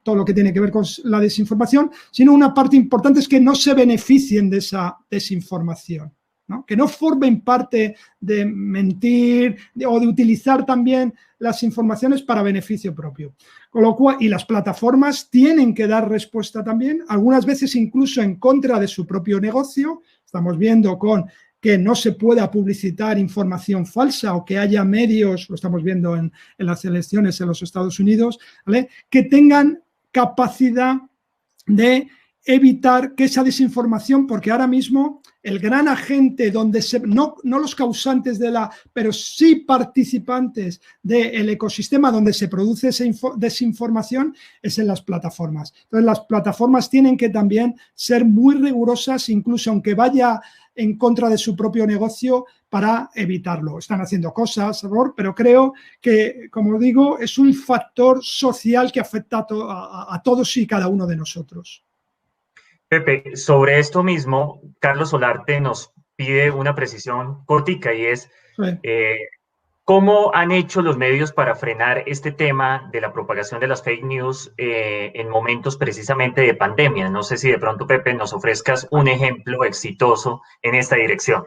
todo lo que tiene que ver con la desinformación, sino una parte importante es que no se beneficien de esa desinformación, ¿no? Que no formen parte de mentir o de utilizar también las informaciones para beneficio propio. Con lo cual, y las plataformas tienen que dar respuesta también, algunas veces incluso en contra de su propio negocio. Estamos viendo con que no se pueda publicitar información falsa o que haya medios, lo estamos viendo en las elecciones en los Estados Unidos, ¿vale?, que tengan capacidad de evitar que esa desinformación, porque ahora mismo el gran agente donde no los causantes pero sí participantes del ecosistema donde se produce esa desinformación es en las plataformas. Entonces las plataformas tienen que también ser muy rigurosas, incluso aunque vaya en contra de su propio negocio para evitarlo. Están haciendo cosas, pero creo que, como digo, es un factor social que afecta a todos y cada uno de nosotros. Pepe, sobre esto mismo, Carlos Solarte nos pide una precisión cortica y es ¿cómo han hecho los medios para frenar este tema de la propagación de las fake news en momentos precisamente de pandemia? No sé si de pronto, Pepe, nos ofrezcas un ejemplo exitoso en esta dirección.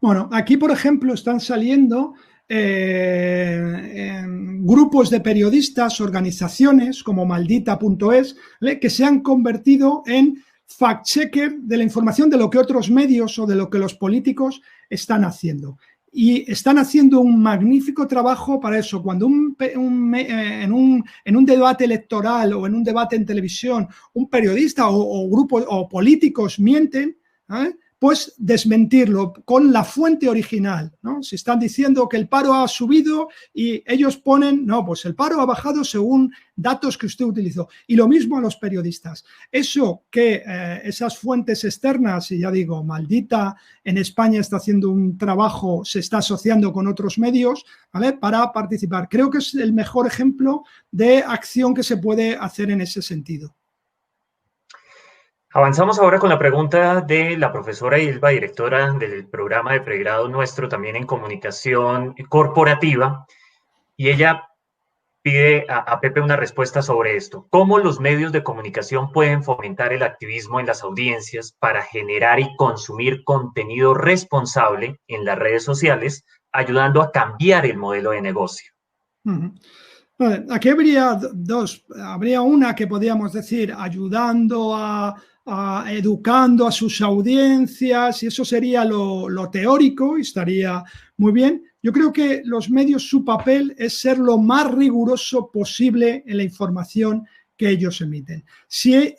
Bueno, aquí, por ejemplo, están saliendo grupos de periodistas, organizaciones como Maldita.es, que se han convertido en fact-checker de la información de lo que otros medios o de lo que los políticos están haciendo. Y están haciendo un magnífico trabajo para eso. Cuando en un debate electoral o en un debate en televisión un periodista o grupos o políticos mienten, pues desmentirlo con la fuente original, ¿no? Si están diciendo que el paro ha subido y ellos ponen, no, pues el paro ha bajado según datos que usted utilizó. Y lo mismo a los periodistas. Eso que esas fuentes externas, y ya digo, Maldita en España está haciendo un trabajo, se está asociando con otros medios, ¿vale?, para participar. Creo que es el mejor ejemplo de acción que se puede hacer en ese sentido. Avanzamos ahora con la pregunta de la profesora Ilva, directora del programa de pregrado nuestro también en comunicación corporativa, y ella pide a Pepe una respuesta sobre esto. ¿Cómo los medios de comunicación pueden fomentar el activismo en las audiencias para generar y consumir contenido responsable en las redes sociales, ayudando a cambiar el modelo de negocio? Vale, aquí habría dos. Habría una que podríamos decir ayudando educando a sus audiencias, y eso sería lo teórico y estaría muy bien. Yo creo que los medios, su papel es ser lo más riguroso posible en la información que ellos emiten. Si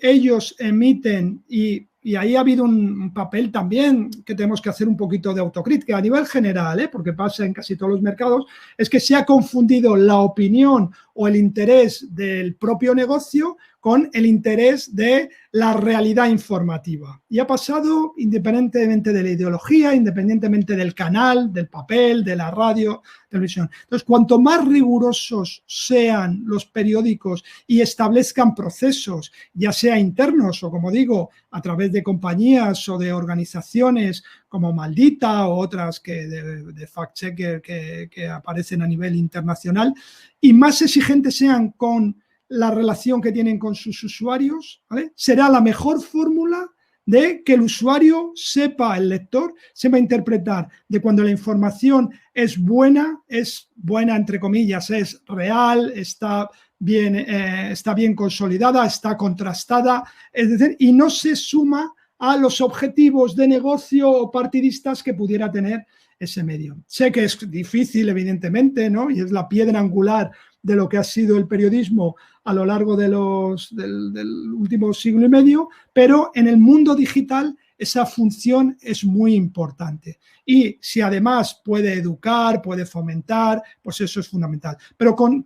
ellos emiten, y ahí ha habido un papel también que tenemos que hacer un poquito de autocrítica a nivel general, porque pasa en casi todos los mercados, es que se ha confundido la opinión o el interés del propio negocio con el interés de la realidad informativa. Y ha pasado independientemente de la ideología, independientemente del canal, del papel, de la radio, televisión. Entonces, cuanto más rigurosos sean los periódicos y establezcan procesos, ya sea internos o, como digo, a través de compañías o de organizaciones como Maldita o otras de fact-checker que aparecen a nivel internacional, y más exigentes sean con la relación que tienen con sus usuarios, ¿vale?, será la mejor fórmula de que el usuario sepa, el lector, sepa interpretar de cuando la información es buena entre comillas, es real, está bien consolidada, está contrastada, es decir, y no se suma a los objetivos de negocio o partidistas que pudiera tener ese medio. Sé que es difícil, evidentemente, ¿no?, y es la piedra angular de lo que ha sido el periodismo a lo largo del último siglo y medio, pero en el mundo digital esa función es muy importante. Y si además puede educar, puede fomentar, pues eso es fundamental. Pero con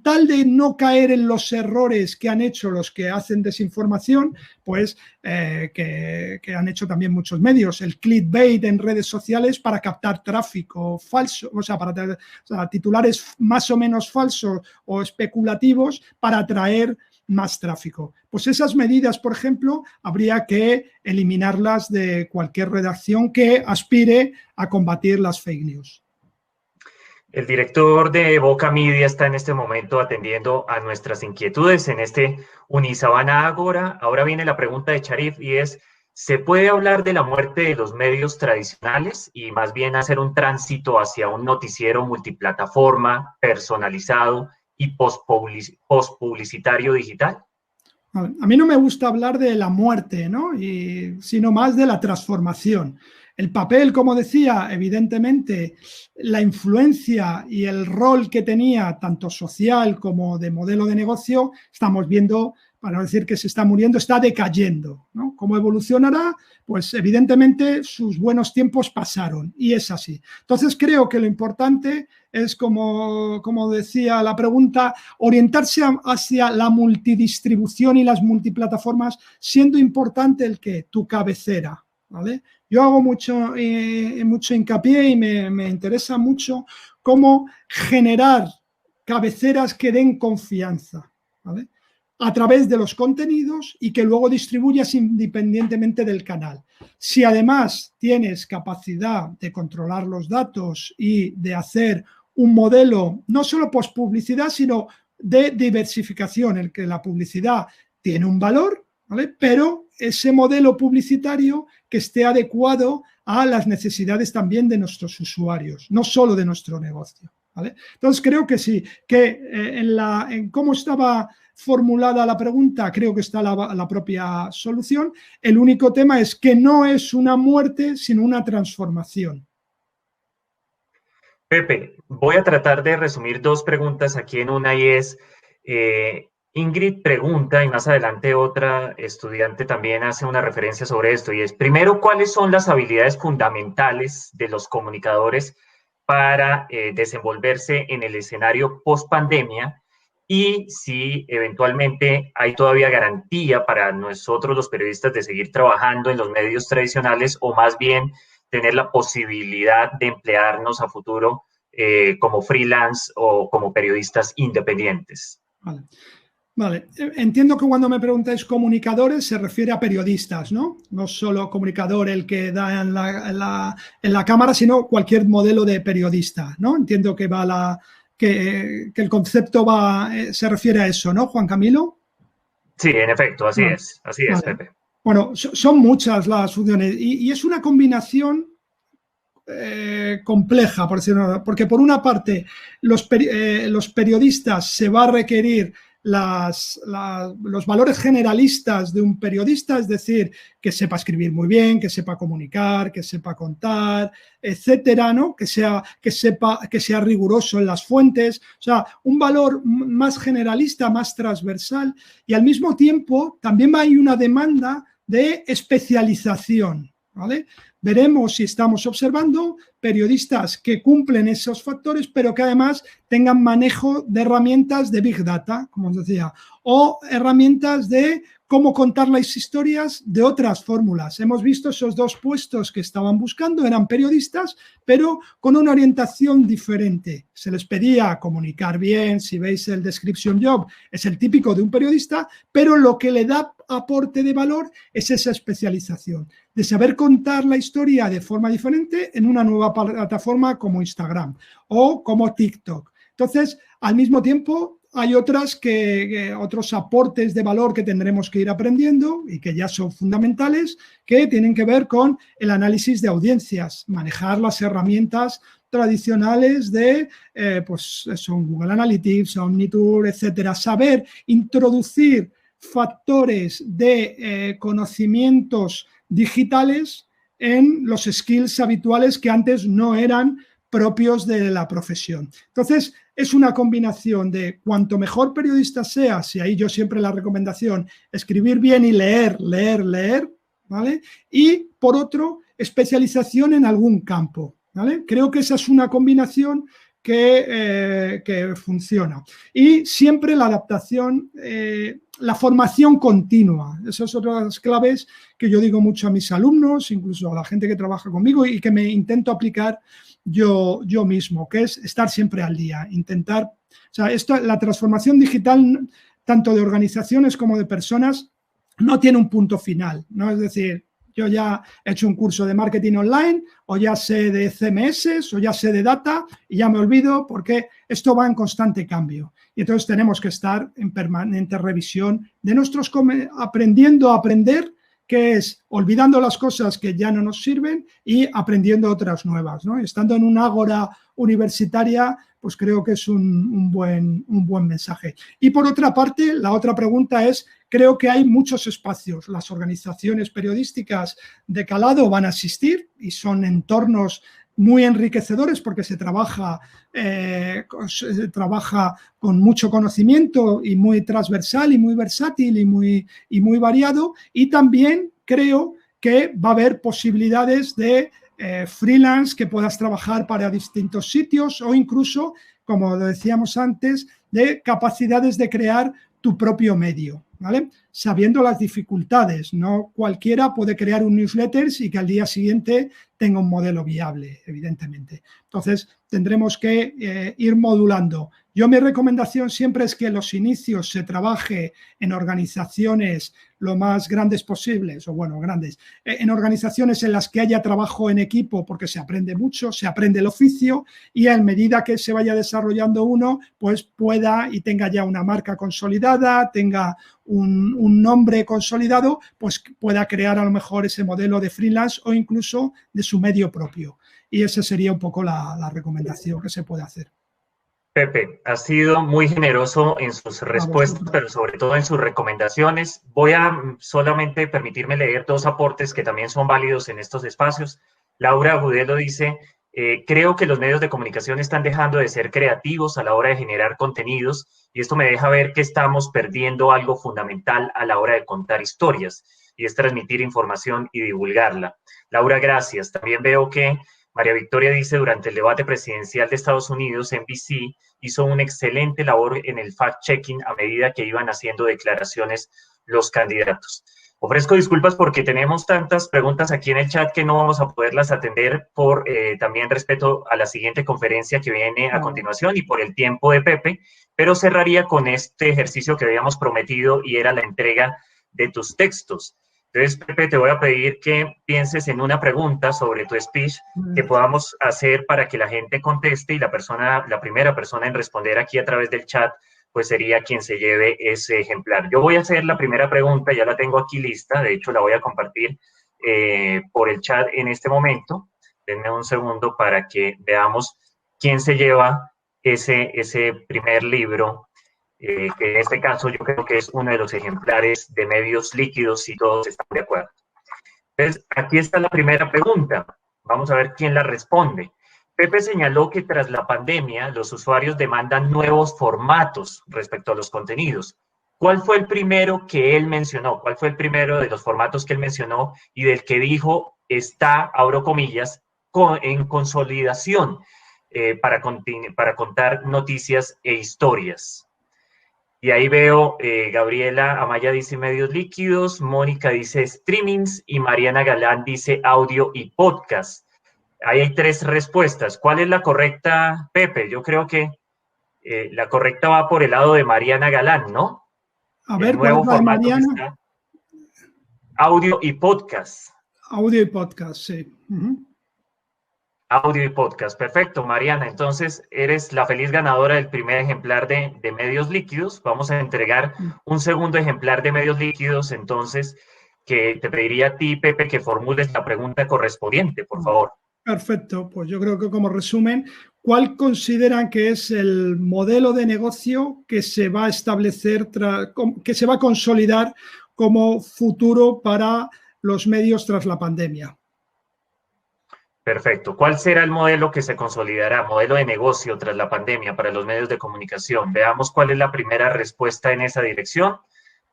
tal de no caer en los errores que han hecho los que hacen desinformación, pues que han hecho también muchos medios, el clickbait en redes sociales para captar tráfico falso, o sea, titulares más o menos falsos o especulativos para atraer más tráfico. Pues esas medidas, por ejemplo, habría que eliminarlas de cualquier redacción que aspire a combatir las fake news. El director de Boca Media está en este momento atendiendo a nuestras inquietudes en este Unisabana Ágora. Ahora viene la pregunta de Charif y es, ¿se puede hablar de la muerte de los medios tradicionales y más bien hacer un tránsito hacia un noticiero multiplataforma, personalizado y postpublicitario digital? A mí no me gusta hablar de la muerte, ¿no?, sino más de la transformación. El papel, como decía, evidentemente, la influencia y el rol que tenía, tanto social como de modelo de negocio, estamos viendo, para no decir que se está muriendo, está decayendo, ¿no? ¿Cómo evolucionará? Pues evidentemente sus buenos tiempos pasaron y es así. Entonces creo que lo importante es, como decía la pregunta, orientarse hacia la multidistribución y las multiplataformas, siendo importante el que tu cabecera, ¿vale? Yo hago mucho hincapié y me interesa mucho cómo generar cabeceras que den confianza, ¿vale? A través de los contenidos y que luego distribuyas independientemente del canal. Si además tienes capacidad de controlar los datos y de hacer un modelo no solo post-publicidad, sino de diversificación, en el que la publicidad tiene un valor, ¿vale? Pero ese modelo publicitario que esté adecuado a las necesidades también de nuestros usuarios, no solo de nuestro negocio, ¿vale? Entonces creo que sí, que en cómo estaba formulada la pregunta, creo que está la propia solución. El único tema es que no es una muerte, sino una transformación. Pepe, voy a tratar de resumir dos preguntas aquí en una y es, Ingrid pregunta y más adelante otra estudiante también hace una referencia sobre esto y es, primero, ¿cuáles son las habilidades fundamentales de los comunicadores para desenvolverse en el escenario post-pandemia? Y si eventualmente hay todavía garantía para nosotros los periodistas de seguir trabajando en los medios tradicionales o más bien tener la posibilidad de emplearnos a futuro como freelance o como periodistas independientes. Vale, entiendo que cuando me preguntáis comunicadores se refiere a periodistas, ¿no? No solo comunicador el que da en la cámara, sino cualquier modelo de periodista, ¿no? Entiendo que que el concepto se refiere a eso, ¿no, Juan Camilo? Sí, en efecto, así es, vale. Pepe. Bueno, son muchas las funciones y es una combinación compleja, por decirlo, porque por una parte los periodistas se va a requerir los valores generalistas de un periodista, es decir, que sepa escribir muy bien, que sepa comunicar, que sepa contar, etcétera, ¿no? Que sea riguroso en las fuentes, o sea, un valor más generalista, más transversal, y al mismo tiempo también hay una demanda de especialización, ¿vale? Veremos si estamos observando periodistas que cumplen esos factores, pero que además tengan manejo de herramientas de Big Data, como os decía, o herramientas de cómo contar las historias de otras fórmulas. Hemos visto esos dos puestos que estaban buscando, eran periodistas, pero con una orientación diferente. Se les pedía comunicar bien, si veis el description job, es el típico de un periodista, pero lo que le da aporte de valor es esa especialización, de saber contar la historia de forma diferente en una nueva plataforma como Instagram o como TikTok. Entonces, al mismo tiempo, hay otros aportes de valor que tendremos que ir aprendiendo y que ya son fundamentales, que tienen que ver con el análisis de audiencias, manejar las herramientas tradicionales de pues son Google Analytics, Omnitour, etcétera, saber introducir factores de conocimientos digitales en los skills habituales que antes no eran propios de la profesión. Entonces, es una combinación de cuanto mejor periodista seas, y ahí yo siempre la recomendación, escribir bien y leer, ¿vale? Y, por otro, especialización en algún campo, ¿vale? Creo que esa es una combinación que funciona. Y siempre la adaptación, la formación continua. Esas son otras claves que yo digo mucho a mis alumnos, incluso a la gente que trabaja conmigo y que me intento aplicar yo mismo, que es estar siempre al día, intentar, o sea, la transformación digital, tanto de organizaciones como de personas, no tiene un punto final, ¿no? Es decir, yo ya he hecho un curso de marketing online, o ya sé de CMS, o ya sé de data, y ya me olvido porque esto va en constante cambio. Y entonces tenemos que estar en permanente revisión de aprendiendo a aprender, que es olvidando las cosas que ya no nos sirven y aprendiendo otras nuevas, ¿no? Estando en una ágora universitaria, pues creo que es un buen mensaje. Y por otra parte, la otra pregunta es, creo que hay muchos espacios. Las organizaciones periodísticas de calado van a existir y son entornos muy enriquecedores porque se trabaja con mucho conocimiento y muy transversal y muy versátil y muy variado, y también creo que va a haber posibilidades de freelance, que puedas trabajar para distintos sitios o incluso, como decíamos antes, de capacidades de crear tu propio medio, ¿vale? Sabiendo las dificultades. No cualquiera puede crear un newsletter y que al día siguiente tenga un modelo viable, evidentemente. Entonces, tendremos que ir modulando. Mi recomendación siempre es que en los inicios se trabaje en organizaciones lo más grandes posibles, o bueno, grandes, en organizaciones en las que haya trabajo en equipo, porque se aprende mucho, se aprende el oficio, y a medida que se vaya desarrollando uno, pues pueda y tenga ya una marca consolidada, tenga un nombre consolidado, pues pueda crear a lo mejor ese modelo de freelance o incluso de su medio propio. Y esa sería un poco la recomendación que se puede hacer. Pepe, ha sido muy generoso en sus respuestas, pero sobre todo en sus recomendaciones. Voy a solamente permitirme leer 2 aportes que también son válidos en estos espacios. Laura Agudelo dice, creo que los medios de comunicación están dejando de ser creativos a la hora de generar contenidos y esto me deja ver que estamos perdiendo algo fundamental a la hora de contar historias y es transmitir información y divulgarla. Laura, gracias. También veo que María Victoria dice, durante el debate presidencial de Estados Unidos, NBC hizo una excelente labor en el fact-checking a medida que iban haciendo declaraciones los candidatos. Ofrezco disculpas porque tenemos tantas preguntas aquí en el chat que no vamos a poderlas atender por también respeto a la siguiente conferencia que viene a continuación y por el tiempo de Pepe, pero cerraría con este ejercicio que habíamos prometido y era la entrega de tus textos. Entonces, Pepe, te voy a pedir que pienses en una pregunta sobre tu speech que podamos hacer para que la gente conteste y la primera persona en responder aquí a través del chat, pues sería quien se lleve ese ejemplar. Yo voy a hacer la primera pregunta, ya la tengo aquí lista, de hecho la voy a compartir por el chat en este momento. Denme un segundo para que veamos quién se lleva ese primer libro. Que en este caso yo creo que es uno de los ejemplares de medios líquidos si todos están de acuerdo. Entonces, aquí está la primera pregunta. Vamos a ver quién la responde. Pepe señaló que tras la pandemia los usuarios demandan nuevos formatos respecto a los contenidos. ¿Cuál fue el primero que él mencionó? ¿Cuál fue el primero de los formatos que él mencionó y del que dijo está, abro comillas, en consolidación para contar noticias e historias? Y ahí veo, Gabriela Amaya dice medios líquidos, Mónica dice streamings y Mariana Galán dice audio y podcast. Ahí hay 3 respuestas. ¿Cuál es la correcta, Pepe? Yo creo que la correcta va por el lado de Mariana Galán, ¿no? A ver, el nuevo ¿cuál es la de formato Mariana? que está, audio y podcast. Audio y podcast, sí. Audio y podcast, perfecto, Mariana. Entonces, eres la feliz ganadora del primer ejemplar de medios líquidos. Vamos a entregar un segundo ejemplar de medios líquidos, entonces, que te pediría a ti, Pepe, que formules la pregunta correspondiente, por favor. Perfecto, pues yo creo que como resumen, ¿cuál consideran que es el modelo de negocio que se va a establecer, que se va a consolidar como futuro para los medios tras la pandemia? Perfecto. ¿Cuál será el modelo que se consolidará, modelo de negocio tras la pandemia para los medios de comunicación? Veamos cuál es la primera respuesta en esa dirección.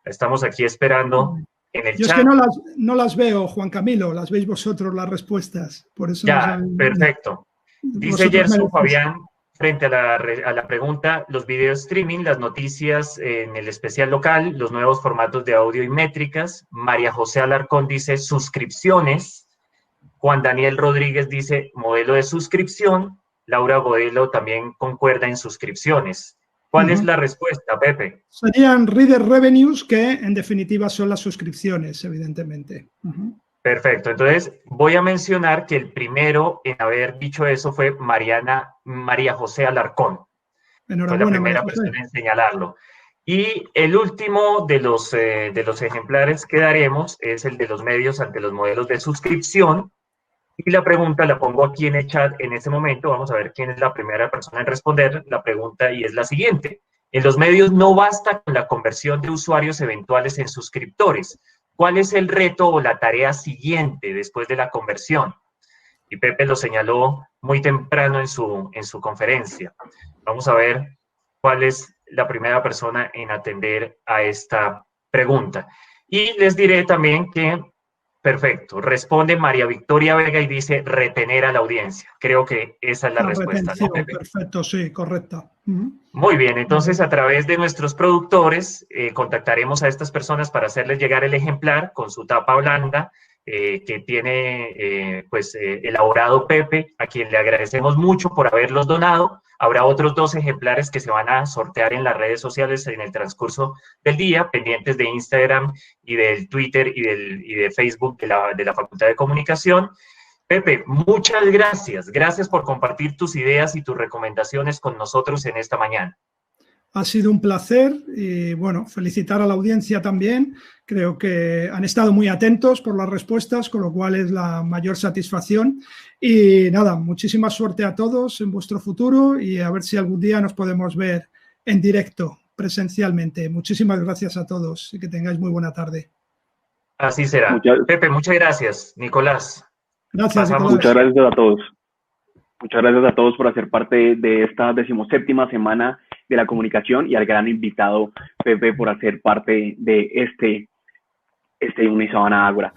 Estamos aquí esperando en el Yo chat. es que no las veo, Juan Camilo, las veis vosotros las respuestas. Por eso ya, perfecto. Dice Gerson Fabián, frente a la pregunta, los videos streaming, las noticias en el especial local, los nuevos formatos de audio y métricas. María José Alarcón dice suscripciones. Juan Daniel Rodríguez dice modelo de suscripción. Laura Godelo también concuerda en suscripciones. ¿Cuál es la respuesta, Pepe? Serían reader revenues, que en definitiva son las suscripciones, evidentemente. Perfecto. Entonces, voy a mencionar que el primero en haber dicho eso fue María José Alarcón. Enhorabuena, fue la primera persona en señalarlo. Y el último de los ejemplares que daremos es el de los medios ante los modelos de suscripción. Y la pregunta la pongo aquí en el chat en este momento. Vamos a ver quién es la primera persona en responder la pregunta y es la siguiente. En los medios no basta con la conversión de usuarios eventuales en suscriptores. ¿Cuál es el reto o la tarea siguiente después de la conversión? Y Pepe lo señaló muy temprano en su conferencia. Vamos a ver cuál es la primera persona en atender a esta pregunta. Y les diré también que Perfecto. Responde María Victoria Vega y dice retener a la audiencia. Creo que esa es la respuesta, ¿no, Pepe? Perfecto, sí, correcta. Muy bien, entonces a través de nuestros productores contactaremos a estas personas para hacerles llegar el ejemplar con su tapa blanda que tiene elaborado Pepe, a quien le agradecemos mucho por haberlos donado. Habrá otros 2 ejemplares que se van a sortear en las redes sociales en el transcurso del día, pendientes de Instagram y del Twitter y de Facebook de la Facultad de Comunicación. Pepe, muchas gracias. Gracias por compartir tus ideas y tus recomendaciones con nosotros en esta mañana. Ha sido un placer y, bueno, felicitar a la audiencia también. Creo que han estado muy atentos por las respuestas, con lo cual es la mayor satisfacción. Y nada, muchísima suerte a todos en vuestro futuro y a ver si algún día nos podemos ver en directo, presencialmente. Muchísimas gracias a todos y que tengáis muy buena tarde. Así será. Pepe, muchas gracias. Nicolás. Gracias, Nicolás. Muchas gracias a todos. Muchas gracias a todos por hacer parte de esta 17ª semana de la comunicación y al gran invitado Pepe por hacer parte de este Unisabana Ágora.